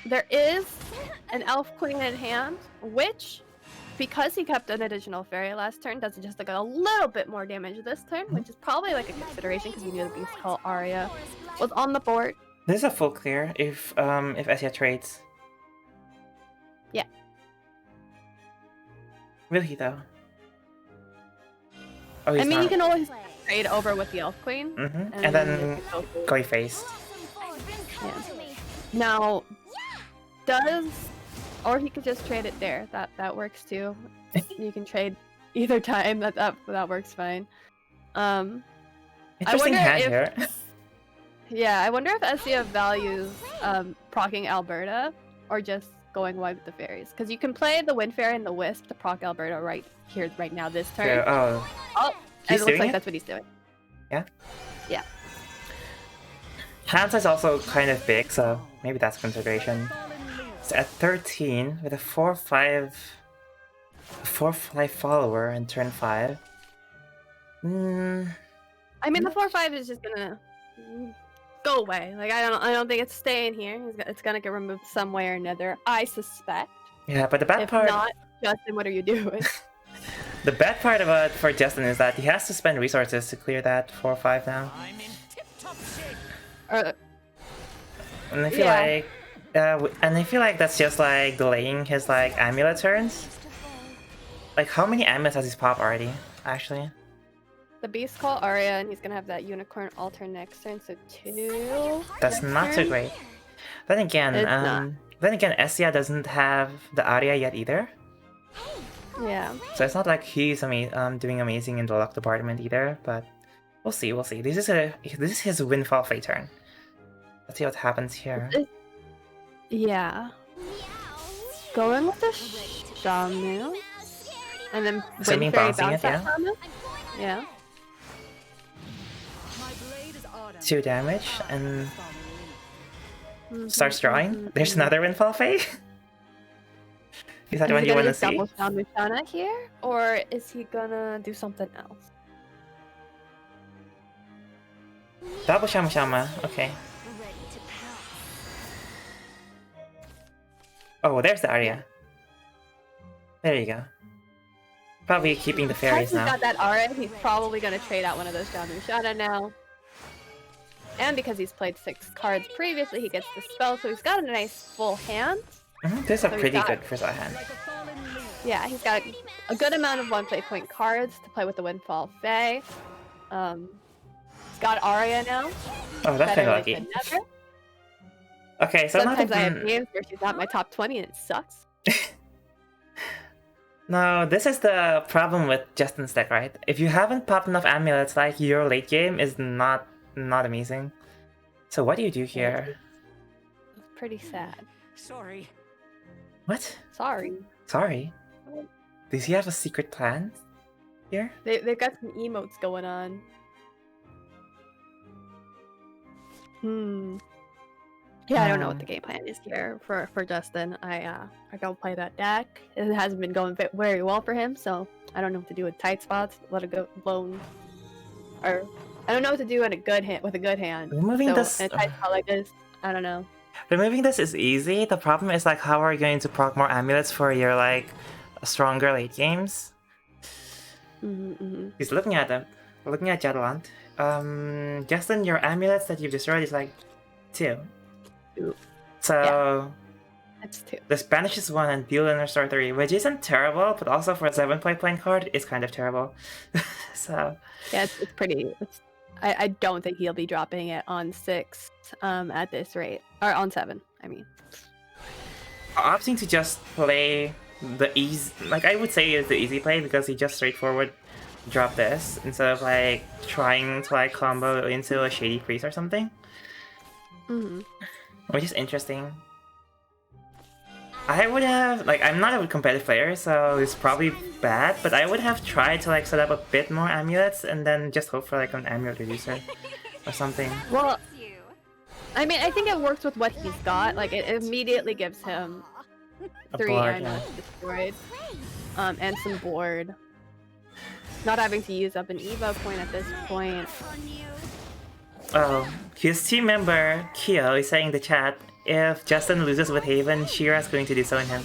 there is an Elf Queen in hand, which, because he kept an additional fairy last turn, does just like a little bit more damage this turn, which is probably like a consideration because you knew the Beast Call Arya was on the board. This is a full clear if Essia trades. Yeah. Will he though? Oh, he's I mean, not. you can always trade over with the Elf Queen. And then go face. Yeah. Now, or he could just trade it there. That works too. You can trade either time. That works fine. Interesting hand here. Yeah, I wonder if Essia values procking Alberta or just going wide with the fairies. Because you can play the Wind Fairy and the Wisp to proc Alberta right here, right now, this turn. Yeah, and it looks like that's what he's doing. Yeah? Yeah. Hand size also kind of big, so maybe that's a consideration. It's at 13 with a 4/5 follower in turn 5. I mean, the 4/5 is just gonna go away. Like I don't think it's staying here. It's gonna get removed some way or another. I suspect. Yeah, but the bad If part, not, Justin, what are you doing? the bad part about for Justin is that he has to spend resources to clear that 4/5 now, I'm in tip-top shape. and I feel Yeah. like, and I feel like that's just like delaying his like amulet turns. Like, how many amulets has he popped already? Actually, The beast call Arya, and he's gonna have that unicorn altar next turn, so 2. that's next not so turn. great. Then again, It's not. Essia doesn't have the Arya yet either. Yeah. So it's not like he's doing amazing in the luck department either, but we'll see, we'll see. This is his windfall fate turn. Let's see what happens here. Yeah. Going with the Shamu, and then Assuming Wind Fairy bouncing bounce it, that Shamu. Yeah. My blade is autumn. 2 damage and Mhm, starts drawing. mhm, There's mhm. another windfall fate. Is that Is what he you gonna want to use see? double Shamu here, or is he gonna do something else? Double Shama Shama, okay. Ready to pounce. Oh, there's the Arya. There you go. Probably keeping the Because fairies he's now. got that Aura, he's probably gonna trade out one of those Shamu Shana now. And because he's played 6 cards previously, he gets the spell, so he's got a nice full hand. This is a So he's pretty got- good first hand. Like a fallen leaf. Yeah, he's got a good amount of 1 play point cards to play with the Windfall Fae. He's got Arya now. Oh, that's Better kind of late lucky. than never. Okay, so Sometimes I have not games where she's not my top 20 and it sucks. No, this is the problem with Justin's deck, right? If you haven't popped enough amulets, like your late game is not amazing. So what do you do here? It's pretty sad. Sorry. What? Sorry. Sorry. Does he have a secret plan here? They've got some emotes going on. Yeah, I don't know what the game plan is here for Justin. I don't play that deck. It hasn't been going very well for him, so I don't know what to do with tight spots. Let it go blown, or I don't know what to do in a good hand with a good hand. Removing so this- in a tight spot like this, I don't know. Removing this is easy. The problem is like how are you going to proc more amulets for your like stronger late games? He's looking at them. Looking at Jadelant. Justin, your amulets that you've destroyed is like 2. So That's 2. this banishes 1 and deal and restore 3, which isn't terrible, but also for a 7 point card, it's kind of terrible. So Yeah, it's pretty. I don't think he'll be dropping it on 6 at this rate, or on 7. I mean. opting to just play the easy, like I would say is the easy play because he just straightforward drop this instead of like trying to like combo into a Shady Priest or something, which is interesting. I would have, like, I'm not a competitive player, so it's probably bad, but I would have tried to like set up a bit more amulets and then just hope for like an amulet reducer or something. Well, I mean, I think it works with what he's got. Like, it immediately gives him A 3 board, amulets destroyed, and some board. Not having to use up an Evo point at this point. Oh, his team member Kyo is saying in the chat, if Justin loses with Haven, Shira's going to do so in him.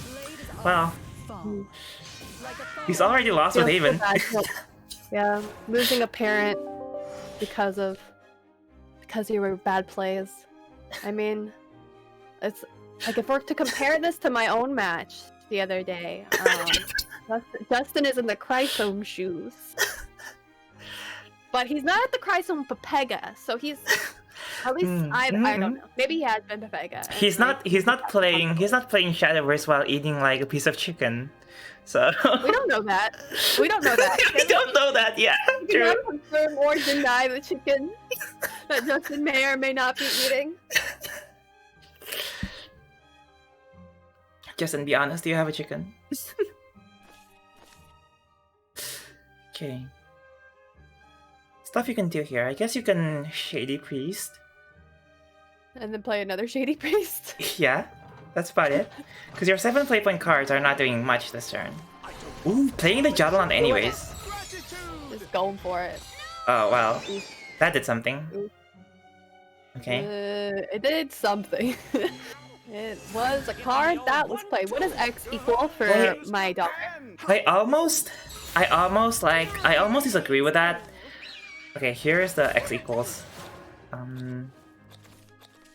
Well, he's already lost with Feels so Haven. bad. Yeah, losing a parent because you were bad plays. I mean, it's like if we're to compare this to my own match the other day, Justin is in the Chrysome shoes, but he's not at the Chrysome Pepega, so he's at least I don't know. Maybe he has been Pepega. He's not playing Shadowverse while eating like a piece of chicken. So We don't know that. We don't know that. we don't know that yet. We True. cannot confirm or deny the chicken that Justin may or may not be eating. Justin, be honest, do you have a chicken? Okay. Stuff you can do here. I guess you can Shady Priest. And then play another Shady Priest. Yeah. That's about it. Because your 7 play point cards are not doing much this turn. Ooh, playing the Javelin anyways. Just going for it. Oh, well. Oof. That did something. Oof. Okay. It did something. It was a card that was played. What does X equal for Wait. my daughter? I almost disagree with that. Okay, here's the X equals.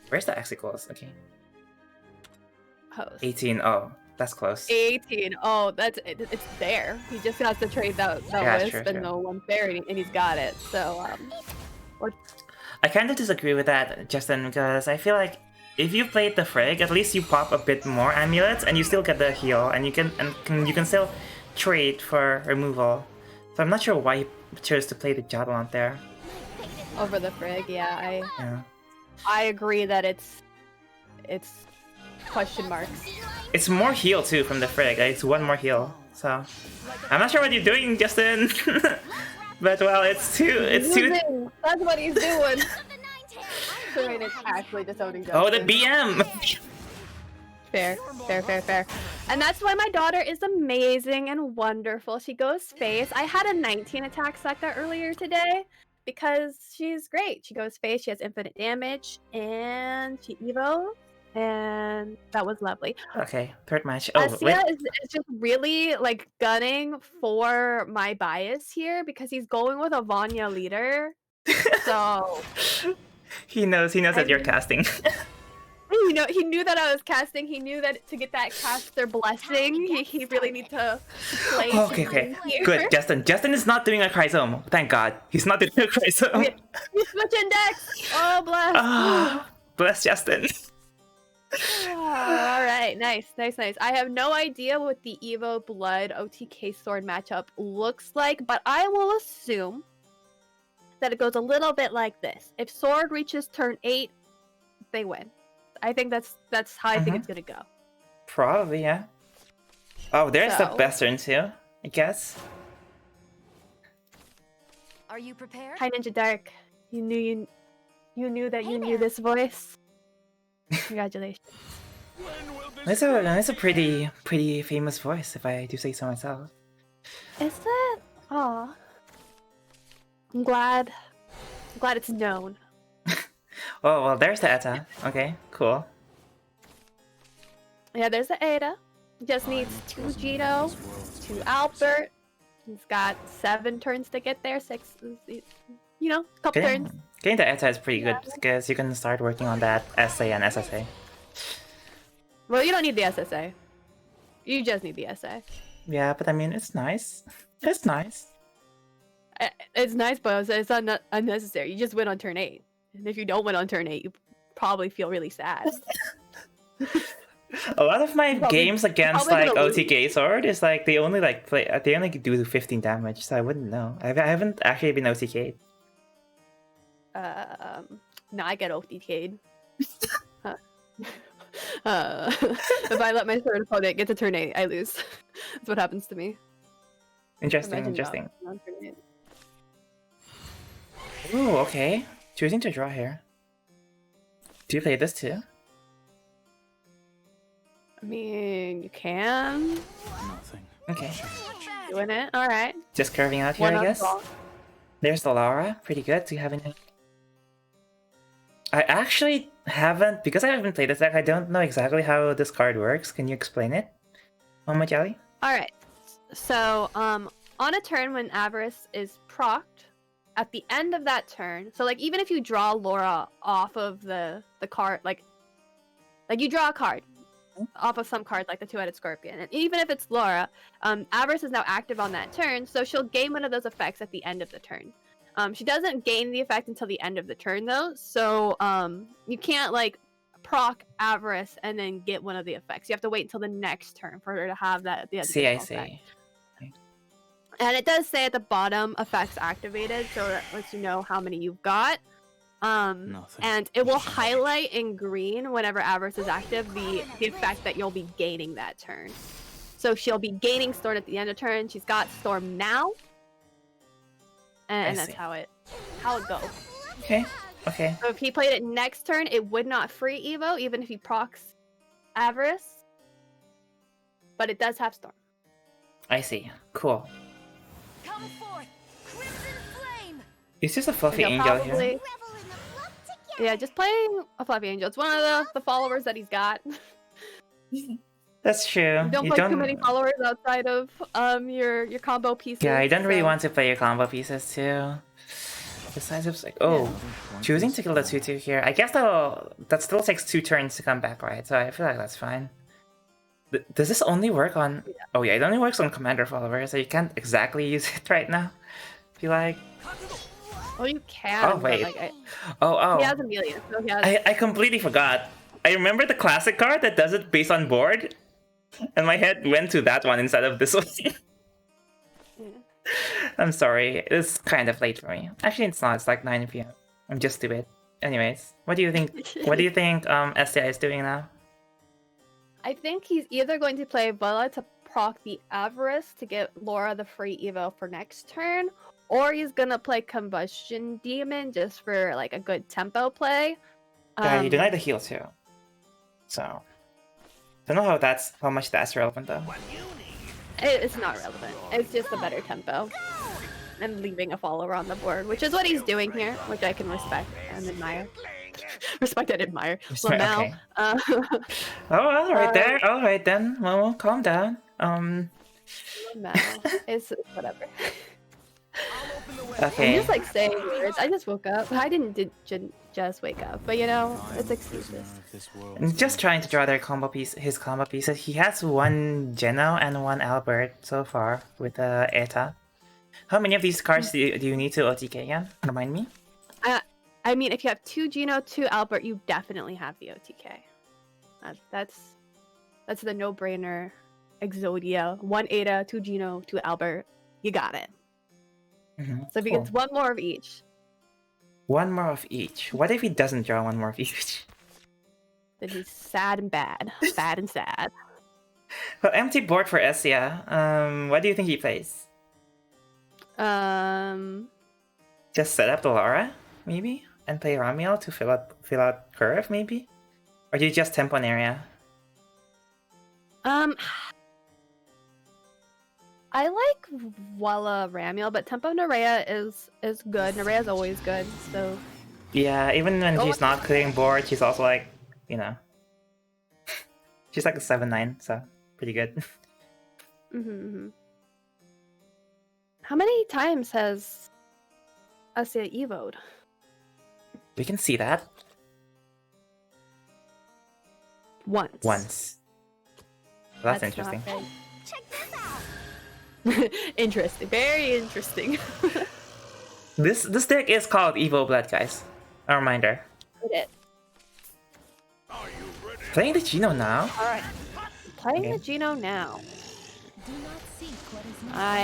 Where's the X equals? Okay. Host. 18. Oh, that's close. 18. Oh, it's there. He just has to trade that Yeah, wisp true, and true. the one fairy, and he's got it. So I kind of disagree with that, Justin, because I feel like if you played the Frag, at least you pop a bit more amulets, and you still get the heal, and you can still trade for removal. So I'm not sure why he chose to play the Javelin there. over the frig, yeah, Yeah. I agree that it's question marks. It's more heal too from the Frag. It's one more heal. So I'm not sure what you're doing, Justin. But well, it's two. Losing. That's what he's doing. Serene is actually disowning Justin. Oh, the BM. Fair. And that's why my daughter is amazing and wonderful. She goes face. I had a 19 attack Sekka earlier today because she's great. She goes face, she has infinite damage, and she evo, and that was lovely. Okay, third match. Oh, wait. Essia is just really like gunning for my bias here because he's going with a Vanya leader. So He knows that you're casting. he knew that I was casting. He knew that to get that caster blessing, he really need to play. Okay. Good. Justin is not doing a Chrysome. Thank God. He's not doing a Chrysome. He's switching decks. Oh, bless. Ah, bless Justin. All right, nice. I have no idea what the Evo Blood OTK sword matchup looks like, but I will assume that it goes a little bit like this. If sword reaches turn 8, they win. I think that's how I think it's gonna go. Probably, yeah. Oh, there's the So- best turn too, I guess. Are you prepared? Hi, Ninja Dark. You knew that Hey you knew there. this voice. Congratulations. It's a pretty famous voice, if I do say so myself. Is it? Aw. I'm glad it's known. Oh well, there's the Etta. Okay, cool. Yeah, there's the Ada. Just needs 2 Jito, 2 Albert. He's got 7 turns to get there. 6, couple turns. Getting the Etta is pretty good because you can start working on that SA and SSA. Well, you don't need the SSA. You just need the SA. Yeah, but I mean, it's nice. It's nice. It's nice, but it's not unnecessary. You just win on turn 8. And if you don't win on turn 8, you probably feel really sad. A lot of my Probably- games against probably like gonna lose. OTK sword is like they only do 15 damage, so I wouldn't know. I haven't actually been OTK'd. No, I get OTK'd. If I let my third opponent get to turn 8, I lose. That's what happens to me. Interesting. Imagine not on turn 8. Ooh, okay. Choosing to draw here. Do you play this too? I mean, you can. Okay. Doing it. All right. Just curving out here, One I on guess. draw. There's the Laura. Pretty good to have in it. I actually haven't, because I haven't played this deck, I don't know exactly how this card works. Can you explain it, Mama Jelly? All right. So, on a turn when Avarice is procced, at the end of that turn, so like even if you draw Laura off of the card, like you draw a card off of some card like the 2-headed scorpion, and even if it's Laura, Avarice is now active on that turn, so she'll gain one of those effects at the end of the turn. She doesn't gain the effect until the end of the turn though, so you can't like proc Avarice and then get one of the effects. You have to wait until the next turn for her to have that. The I additional see. effect. And it does say at the bottom effects activated, so that lets you know how many you've got. And it will highlight in green whenever Avarice is active the effect that you'll be gaining that turn. So she'll be gaining Storm at the end of turn. She's got Storm now, and that's see. how it goes. Okay. So if he played it next turn, it would not free Evo, even if he procs Avarice, but it does have Storm. I see. Cool. Come forth, crimson flame. Is this a fluffy He'll angel probably, here? Revel in the flood together. yeah, just playing a Fluffy Angel. It's one of the followers that he's got. That's true. You don't play too many followers outside of your combo pieces. Yeah, I don't really so- want to play your combo pieces too. Besides, it's like, oh, choosing to kill the 2/2 here. I guess that still takes 2 turns to come back, right? So I feel like that's fine. Does this only work on? Oh yeah, it only works on commander followers, so you can't exactly use it right now. I feel like. Well, you can. Oh but, wait. like, Oh. he has Amelia, so he has. I completely forgot. I remember the classic card that does it based on board, and my head went to that one instead of this one. I'm sorry, it's kind of late for me. Actually, it's not. It's like 9 p.m. I'm just stupid. Anyways, what do you think? What do you think Essia is doing now? I think he's either going to play Vela to proc the Avarice to get Laura the free evo for next turn, or he's gonna play Combustion Demon just for like a good tempo play. Yeah, you deny the heal too. So, don't know how much that's relevant though. It's not relevant. It's just a better tempo. And leaving a follower on the board, which is what he's doing here, which I can respect and admire. Respect and admire. Lamel. Okay. Oh, all right then. Well, calm down. Lamel. It's whatever. Okay. I'm just like saying words. I just woke up. I didn't just wake up, but you know, it's excuses. I'm just trying to draw his combo pieces. He has 1 Geno and 1 Albert so far with Eta. How many of these cards do you need to OTK again? Remind me. I mean, if you have 2 Geno, 2 Albert, you definitely have the OTK. That's the no-brainer. Exodia, 1 Eta, 2 Geno, 2 Albert. You got it. So if he gets 1 more of each. 1 more of each. What if he doesn't draw 1 more of each? Then he's sad and bad. Bad and sad. Well, empty board for Essia. What do you think he plays? Just set up the Laura, maybe? And play Ramiel to fill out curve, maybe? Or do you just tempo an area? I like Walla Ramiel, but Tempo Nerea is good. Nerea's always good, so... Yeah, even when she's not clearing board, she's also like, you know... she's like a 7/9, so pretty good. How many times has Essia evoed? We can see that. Once. That's interesting. not very- Check this out. Interesting. Very interesting. This deck is called Evo Blood, guys. A reminder. It is. Playing the Geno now. Alright. Playing Okay. the Geno now. Do not seek what is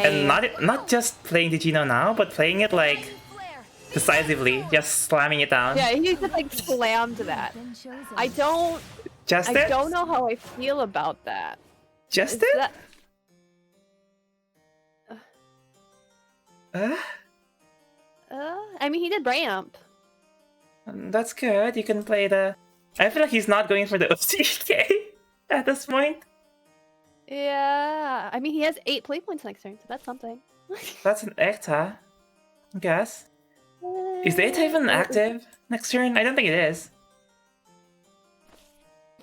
And not just playing the Geno now, but playing it like flare. decisively, just slamming it down. Yeah, he just like slammed that. I don't know how I feel about that. Just Is it? that- I mean, he did ramp. That's good. You can play the... I feel like he's not going for the OTK at this point. Yeah, I mean, he has 8 play points next turn, so that's something. That's an Ekta, I guess. Is the Ekta even active next turn? I don't think it is.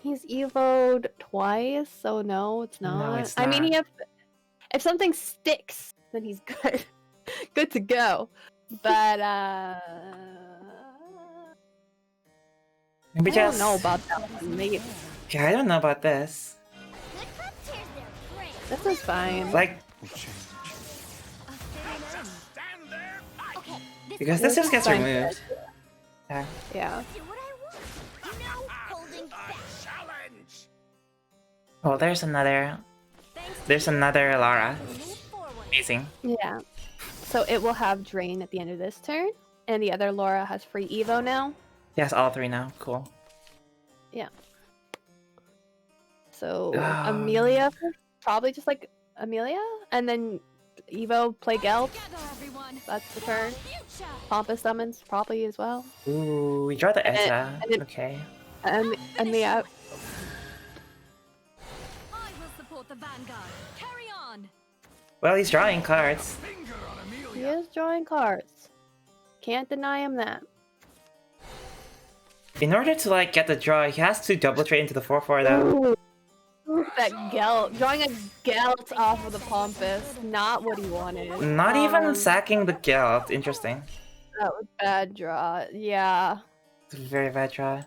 He's evoed twice, so no, it's not. No, it's I mean, not. if something sticks, then he's good, good to go. But Maybe I just... don't know about that one. Maybe Yeah, I don't know about this. this is fine. Like, Okay, this because this just gets fine. removed. Yeah. Yeah. do what I want. No holding back. Oh, there's another Lara. Move forward. Amazing. Yeah. So it will have drain at the end of this turn, and the other Laura has free evo now. Yes, all 3 now. Cool. So Amelia, probably just like Amelia, and then Evo play Gelb. Gather everyone. That's the turn. Fuchsia. Pompous summons probably as well. Ooh, we draw the And Eta. it- Okay. And the vanguard. Carry on. Well, he's drawing cards. He is drawing cards. Can't deny him that. In order to like get the draw, he has to double trade into the 4/4 though. Ooh, that gelt. Drawing a gelt off of the Pompous. Not what he wanted. Not even sacking the Gelt. Interesting. That was bad draw. Yeah. It's a very bad draw.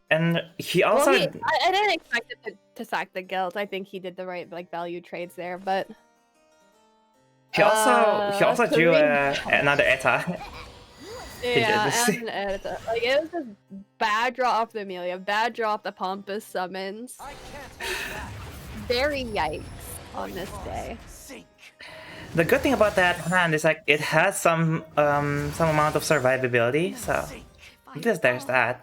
And he also Well, I didn't expect it to sack the gelt. I think he did the right like value trades there, but he also drew another Eta. yeah, did. and like it was just bad draw off the Amelia, bad draw off the Pompous summons. Very yikes on this day. The good thing about that hand is like it has some amount of survivability, so at least there's that.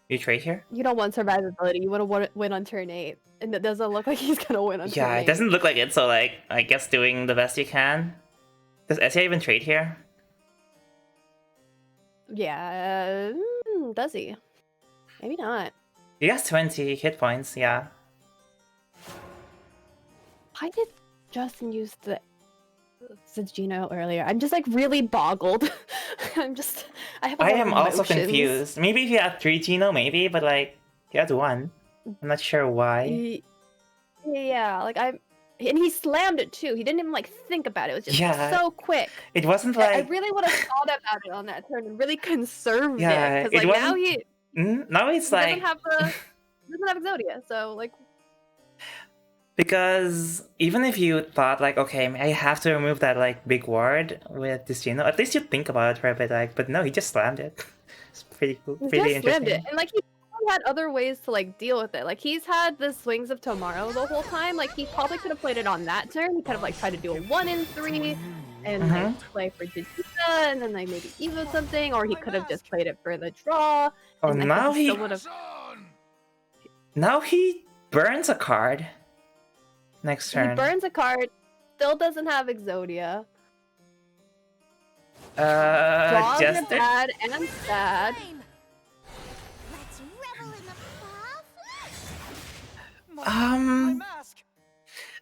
You trade here? You don't want survivability. You want to win on turn 8, and it doesn't look like he's gonna win on turn 8. Yeah, it doesn't look like it. So like, I guess doing the best you can. Does Essia even trade here? Yeah, does he? Maybe not. He has 20 hit points. Yeah. Why did Justin use the Gino earlier? I'm just like really boggled. I have. I am also confused. Maybe if you had 3 Gino, maybe, but like he had 1. I'm not sure why. Yeah, like and he slammed it too. He didn't even like think about it. It was just so quick. It wasn't like I really would have thought about it on that turn and really conserved Yeah, it. Because it like now wasn't- now it's he like doesn't have Exodia, so like because even if you thought like, okay, I have to remove that like big ward with this Gino, at least you think about it for a bit, like, but no, he just slammed it. It's pretty cool, he pretty just slammed interesting. it, and like he had other ways to like deal with it. Like he's had the Swings of Tomorrow the whole time. Like he probably could have played it on that turn. He could have like tried to do a 1 in 3 and like play for Digita and then like maybe Evo something, or he could have just played it for the draw. Oh, and, like, now he still would've... now he burns a card next turn. He burns a card, still doesn't have Exodia. Draws just are bad and sad. Let's revel in the past.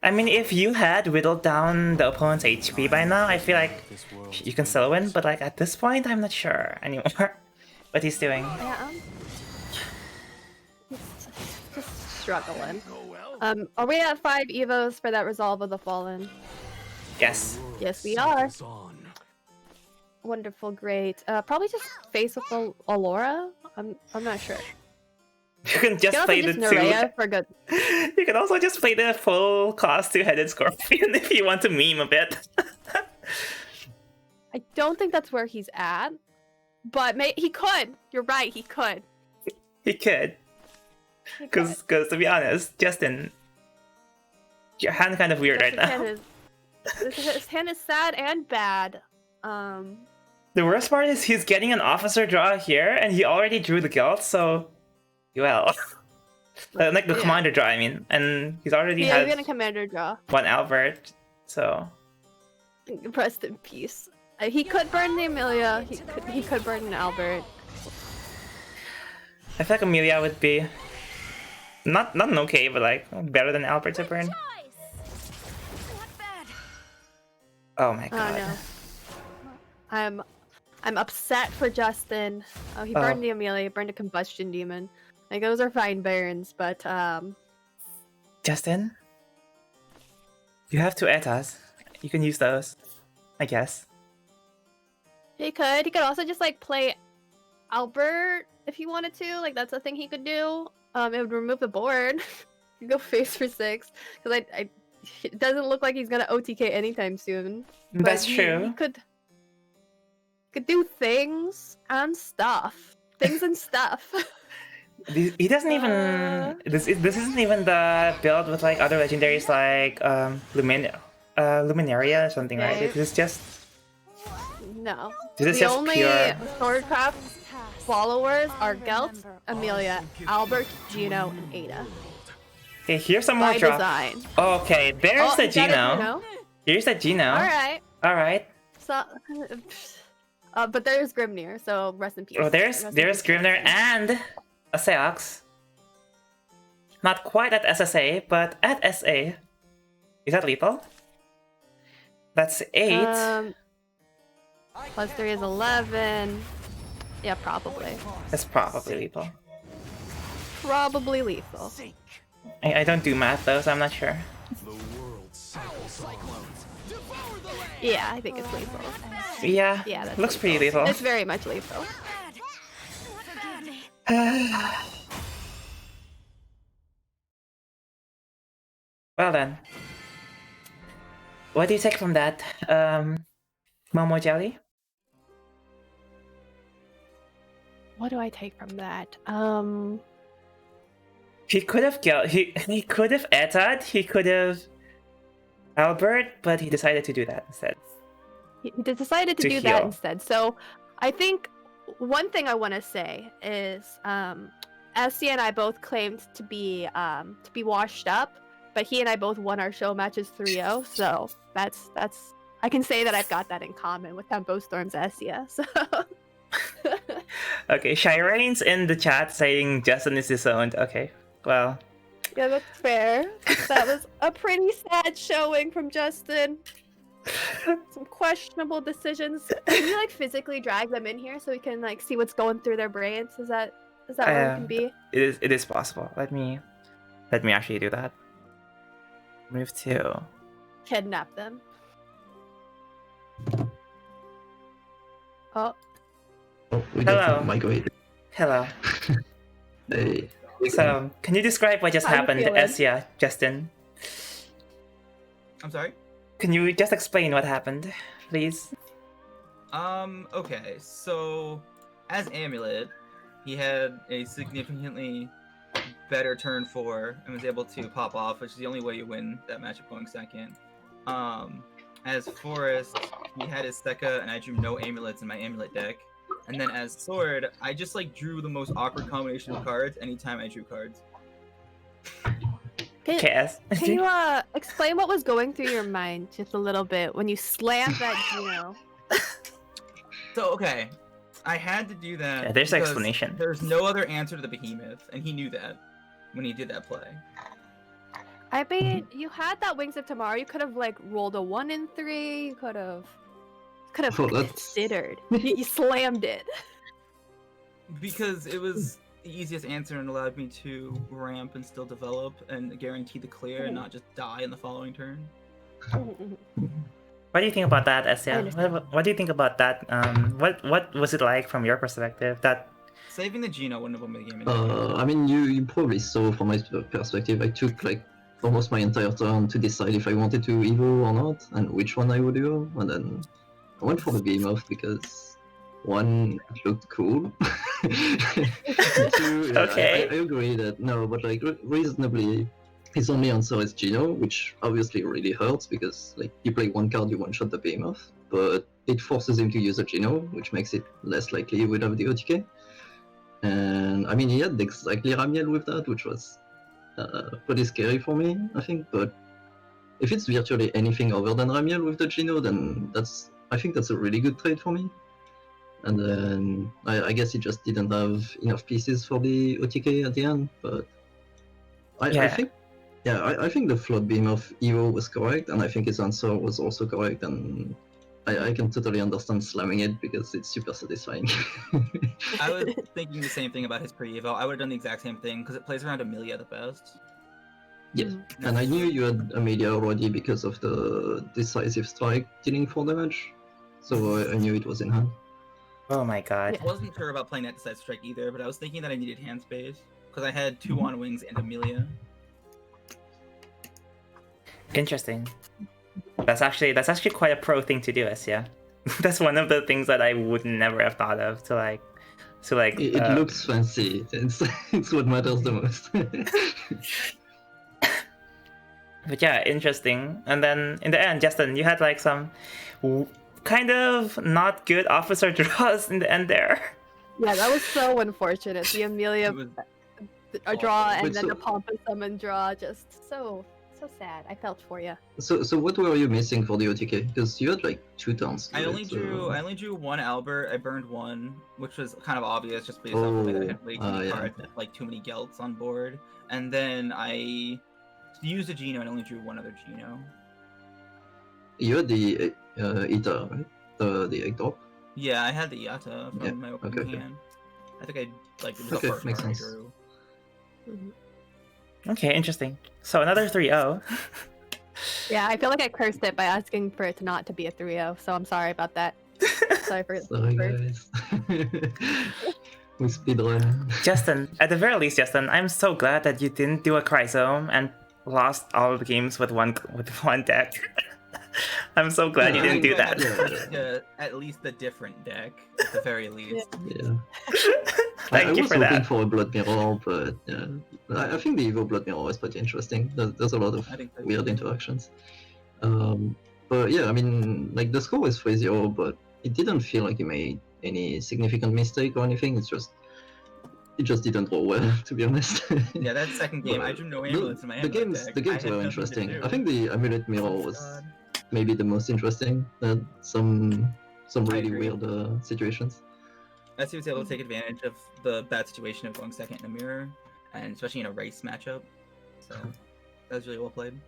I mean, if you had whittled down the opponent's HP by now, I feel like you can still win, but like at this point, I'm not sure anymore what he's doing. Yeah, just struggling. Are we at 5 Evos for that Resolve of the Fallen? Yes. Yes, we are. Wonderful, great. Probably just face with Allura? I'm not sure. You can just You play the can also just Nerea for good. You can also just play the full cost 2-headed Scorpion if you want to meme a bit. I don't think that's where he's at, but he could. You're right, he could. He could. Because to be honest, Justin, your hand kind of weird right now. His hand is sad and bad. The worst part is he's getting an officer draw here, and he already drew the guild, so well, like the commander draw, I mean, and he's already he's had gonna commander draw. 1 Albert, so Rest in peace. He could burn the Amelia. He could burn an Albert. I feel like Amelia would be not an okay, but like better than Albert to burn. Oh my god. No. I'm upset for Justin. Oh, he burned the Amelia, he burned a combustion demon. Like those are fine burns, but Justin, you have 2 Etas. You can use those, I guess. He could also just like play Albert if he wanted to. Like that's a thing he could do. It would remove the board. You go face for 6 because it doesn't look like he's gonna OTK anytime soon. That's true. He could do things and stuff. Things and stuff. He doesn't even. This isn't even the build with like other legendaries like Luminaria or something, right? It is just. No. This is the just only pure. Swordcraft followers are Gelt, Amelia, Albert, Gino, and Ada. Okay, here's some more By drop. design. Okay, there's the is that a Gino. Here's the Gino. Alright. Alright. So, but there's Grimnir, so rest in peace. Oh, there's Grimnir and a Seox. Not quite at SSA, but at SA. Is that lethal? That's 8. Plus 3 is 11. Yeah, probably. That's probably lethal. Probably lethal. I don't do math though, so I'm not sure. Yeah, I think it's lethal. Yeah, Yeah, that's looks pretty lethal. It's very much lethal. Well then. What do you take from that, Momo Jelly? What do I take from that? He could have killed. He could have Etad. He could have Albert, but he decided to do that instead. He decided to do that instead. So I think one thing I want to say is Essia and I both claimed to be washed up, but he and I both won our show matches 3-0. So that's I can say that I've got that in common with Tempo Storm's Essia. So Okay, Shireen's in the chat saying Justin is disowned. Okay, well. yeah, that's fair. That was a pretty sad showing from Justin. Some questionable decisions. Can you like physically drag them in here so we can like see what's going through their brains? Is that where we can be? It is possible. Let me actually do that. Move to Kidnap them. Oh. Oh, we Hello. got migrated. Hello. Hey. So, can you describe what just How you happened to feeling? Essia, Justin? I'm sorry. Can you just explain what happened, please? Okay, so as Amulet, he had a significantly better turn 4 and was able to pop off, which is the only way you win that matchup going second. As Forest, he had his Sekka, and I drew no amulets in my amulet deck. And then as Sword, I just like drew the most awkward combination of cards anytime I drew cards. Can you explain what was going through your mind just a little bit when you slammed that Geno? So okay, I had to do that. Yeah, there's an because explanation. There's no other answer to the behemoth, and he knew that when he did that play. I mean, you had that Wings of Tomorrow. You could have like rolled a 1 in 3. You could have Oh, that's- considered. You slammed it. Because it was the easiest answer and allowed me to ramp and still develop and guarantee the clear and not just die in the following turn. What do you think about that, I Essia? understand. What do you think about that? What was it like from your perspective? That Saving the Geno wouldn't have won the game. I mean, you probably saw from my perspective, I took like almost my entire turn to decide if I wanted to Evo or not, and which one I would do, and then I went for the behemoth because one, it looked cool. Two, yeah, Okay. I agree that no, but like reasonably, his only answer is Geno, which obviously really hurts because like you play one card, you one shot the behemoth, but it forces him to use a Geno, which makes it less likely he would have the OTK. And I mean, he had exactly Ramiel with that, which was pretty scary for me, I think. But if it's virtually anything other than Ramiel with the Geno, then I think that's a really good trade for me. And then I guess he just didn't have enough pieces for the OTK at the end. But I think, I think the flood beam of Evo was correct, and I think his answer was also correct. And I can totally understand slamming it because it's super satisfying. I was thinking the same thing about his pre-evo. I would have done the exact same thing because it plays around Amelia the best. Yes, and I knew you had Amelia already because of the decisive strike dealing 4 damage, so I knew it was in hand. Oh my god. I wasn't sure about playing that decisive strike either, but I was thinking that I needed hand space because I had 2 on wings and Amelia. Interesting. That's actually quite a pro thing to do, Essia. That's one of the things that I would never have thought of to like. It looks fancy. It's what matters the most. But yeah, interesting. And then in the end, Justin, you had like some kind of not good officer draws in the end there. Yeah, that was so unfortunate. The Amelia It was draw and Wait, then so- the Pompous Summon draw, just so So sad. I felt for you. So what were you missing for the OTK? Because you had like 2 turns. To I it, only drew one Albert. I burned one, which was kind of obvious just based off the way that I had way too many yeah. cards, like too many Gelts on board. And then I used a Geno and only drew one other Geno. You had the Ita, right? The egg drop. Yeah, I had the Yata from Yeah, my opening okay. hand. I think I like it was Okay, the first makes card I sense. drew. Okay, interesting. So another 3-0. Yeah, I feel like I cursed it by asking for it not to be a 3-0, so I'm sorry about that. Sorry for Sorry, guys. We speedrun. Justin, at the very least, Justin, I'm so glad that you didn't do a Chrysome and lost all the games with one deck. I'm so glad you Yeah, didn't do I had that. to at least a different deck, at the very least. Yeah. Thank I you was for hoping that. for a Blood Mirror, but yeah. I think the Evo Blood Mirror is pretty interesting. There's a lot of I think so, weird too. interactions. But yeah, I mean, like the score is 3-0, but it didn't feel like he made any significant mistake or anything. It just didn't roll well, to be honest. Yeah, that second game, I drew no amulets in my amulet deck. The games I had were nothing to interesting. do. I think the Amulet Mirror Oh, was God. maybe the most interesting. Some really agree. weird situations. Essia was able to take advantage of the bad situation of going second in a mirror, and especially in a race matchup. So that was really well played.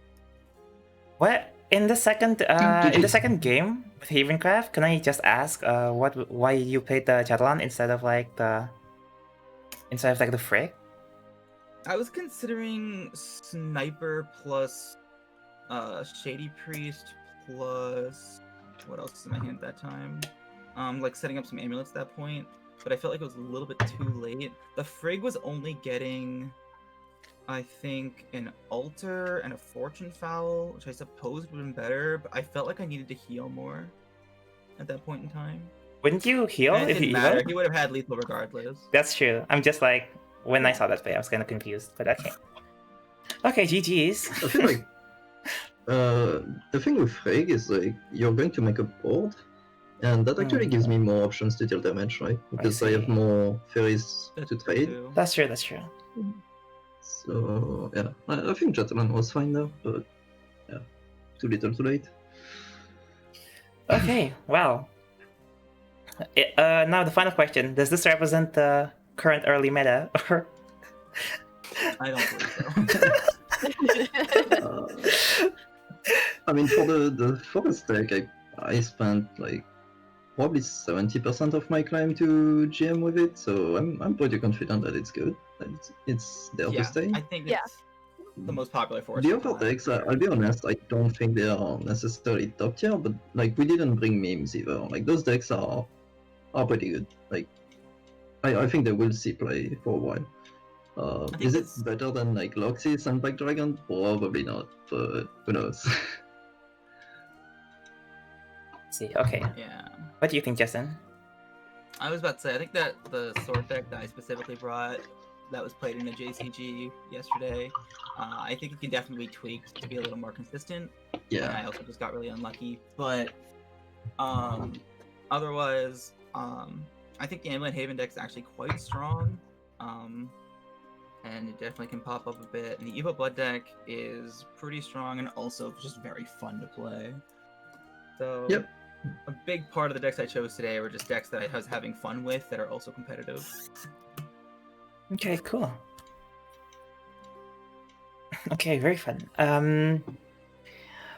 What in the second GG. game with Havencraft? Can I just ask why you played the Catalan instead of like the Frick? I was considering Sniper plus Shady Priest plus what else is in my hand at that time? Like setting up some amulets at that point, but I felt like it was a little bit too late. The Frigg was only getting, I think, an Altar and a Fortune Foul, which I suppose would have been better, but I felt like I needed to heal more at that point in time. Wouldn't you heal And it if didn't you matter. evo? He would have had lethal regardless. That's true. I'm just like, when I saw that play, I was kind of confused, but okay. Okay, GG's. I feel like the thing with Freyg is like you're going to make a board, and that actually gives me more options to deal damage, right? Because I have see. more fairies That's to true, trade. too. That's true, that's true. So yeah, I think Gentleman was fine though, but yeah, too little, too late. Okay, well. Now the final question. Does this represent the current early meta? Or I don't believe so. I mean, for the forest deck, I spent like probably 70% of my climb to GM with it, so I'm pretty confident that it's good. That it's there to stay. I think Yeah. it's the most popular force. The other decks, I'll be honest, I don't think they are necessarily top tier, but like we didn't bring memes either. Like those decks are pretty good. Like I think they will see play for a while. Is it better than like Loxis and Black Dragon? Probably not, but who knows? see, okay. Yeah. What do you think, Justin? I was about to say, I think that the sword deck that I specifically brought that was played in a JCG yesterday, I think it can definitely be tweaked to be a little more consistent. Yeah. And I also just got really unlucky. But otherwise, I think the Amulet Haven deck is actually quite strong. And it definitely can pop up a bit. And the Evo Blood deck is pretty strong and also just very fun to play. So Yep. a big part of the decks I chose today were just decks that I was having fun with that are also competitive. Okay, cool. Okay, very fun.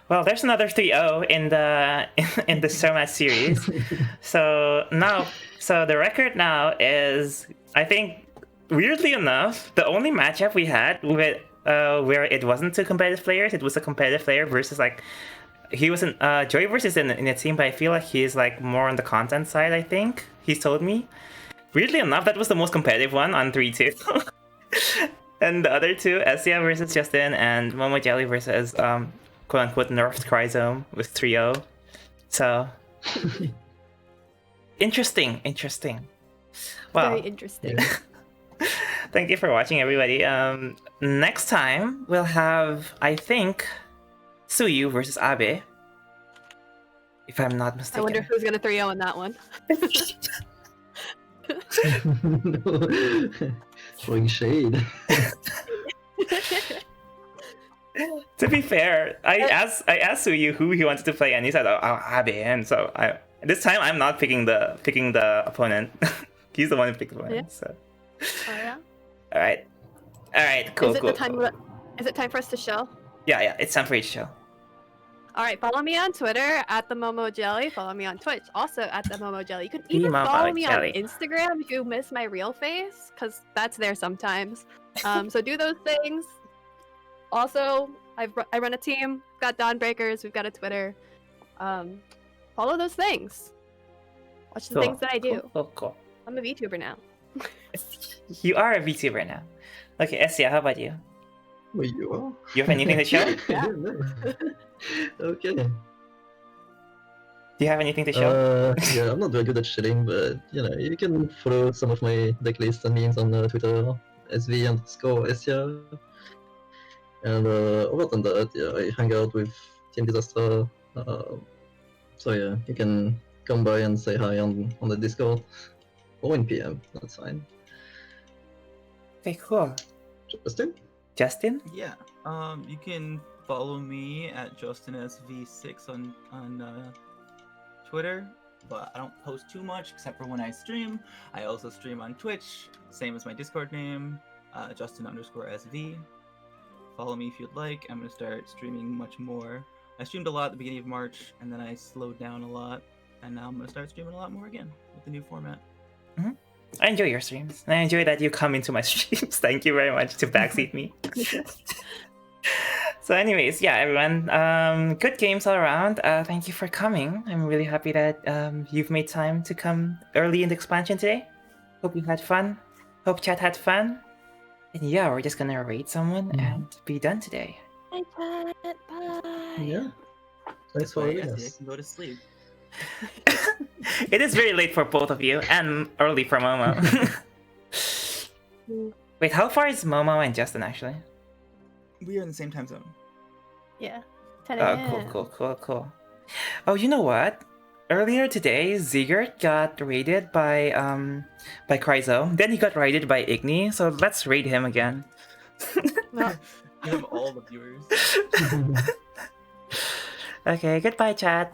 Well, there's another 3-0 in the Showmatch series. So the record now is, I think, weirdly enough, the only matchup we had with where it wasn't two competitive players, it was a competitive player versus like he was in Joey versus in a team, but I feel like he's like more on the content side. I think he's told me. Weirdly enough, that was the most competitive one on 3-2. And the other two, Essia versus Justin and Momo Jelly versus quote-unquote nerfed Chrysome with 3-0. So interesting. Wow. Very interesting. Yeah. Thank you for watching, everybody. Next time we'll have, I think, Suyu versus Abe, if I'm not mistaken. I wonder who's gonna 3-0 in that one. Throwing shade. To be fair, I asked Suyu who he wanted to play, and he said, "Oh, Abe." So this time I'm not picking the opponent. He's the one who picked the opponent. Yeah. So Oh yeah. all right, cool, Is it cool. the time? Is it time for us to show? Yeah, it's time for each show. All right, follow me on Twitter at the Momo Jelly. Follow me on Twitch also at the Momo Jelly. You can The even Momo follow me on Jelly. Instagram if you miss my real face, because that's there sometimes. So do those things. Also, I run a team. We've got Dawnbreakers. We've got a Twitter. Follow those things. Watch the things that I do. Cool. I'm a VTuber now. You are a VTuber now. Okay, Essia, how about you? Well, you are. You have anything to show? Yeah. Okay. Do you have anything to show? Yeah, I'm not very good at shitting, but you can follow some of my deck lists and memes on Twitter, SV_Essia. And other than that, yeah, I hang out with Team Disaster. So yeah, you can come by and say hi on the Discord or in PM. That's fine. Okay, cool. Justin? Yeah. You can follow me at JustinSV6 on Twitter, but I don't post too much except for when I stream. I also stream on Twitch, same as my Discord name, Justin_SV. Follow me if you'd like. I'm gonna start streaming much more. I streamed a lot at the beginning of March, and then I slowed down a lot, and now I'm gonna start streaming a lot more again with the new format. I enjoy your streams. I enjoy that you come into my streams. Thank you very much to backseat me. So anyways, yeah, everyone, good games all around. Thank you for coming. I'm really happy that you've made time to come early in the expansion today. Hope you had fun. Hope chat had fun. And yeah, we're just gonna rate someone and be done today. Bye, chat. Bye. Yeah. Thanks for Bye, having Essie. I us. can go to sleep. It is very late for both of you, and early for Momo. Wait, how far is Momo and Justin actually? We are in the same time zone. Yeah. 10 Oh, a.m. cool. Oh, you know what? Earlier today, Ziggert got raided by Kryzo. Then he got raided by Igni, so let's raid him again. No. You have all the viewers. Okay, goodbye, chat.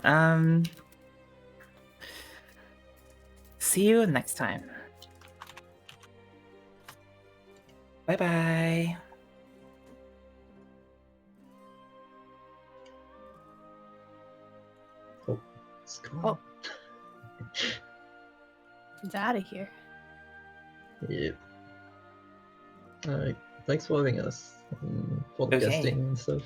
See you next time. Bye-bye. Let's go. Oh. It's out of here. Yep. Alright. Thanks for having us. For the Okay. casting and stuff.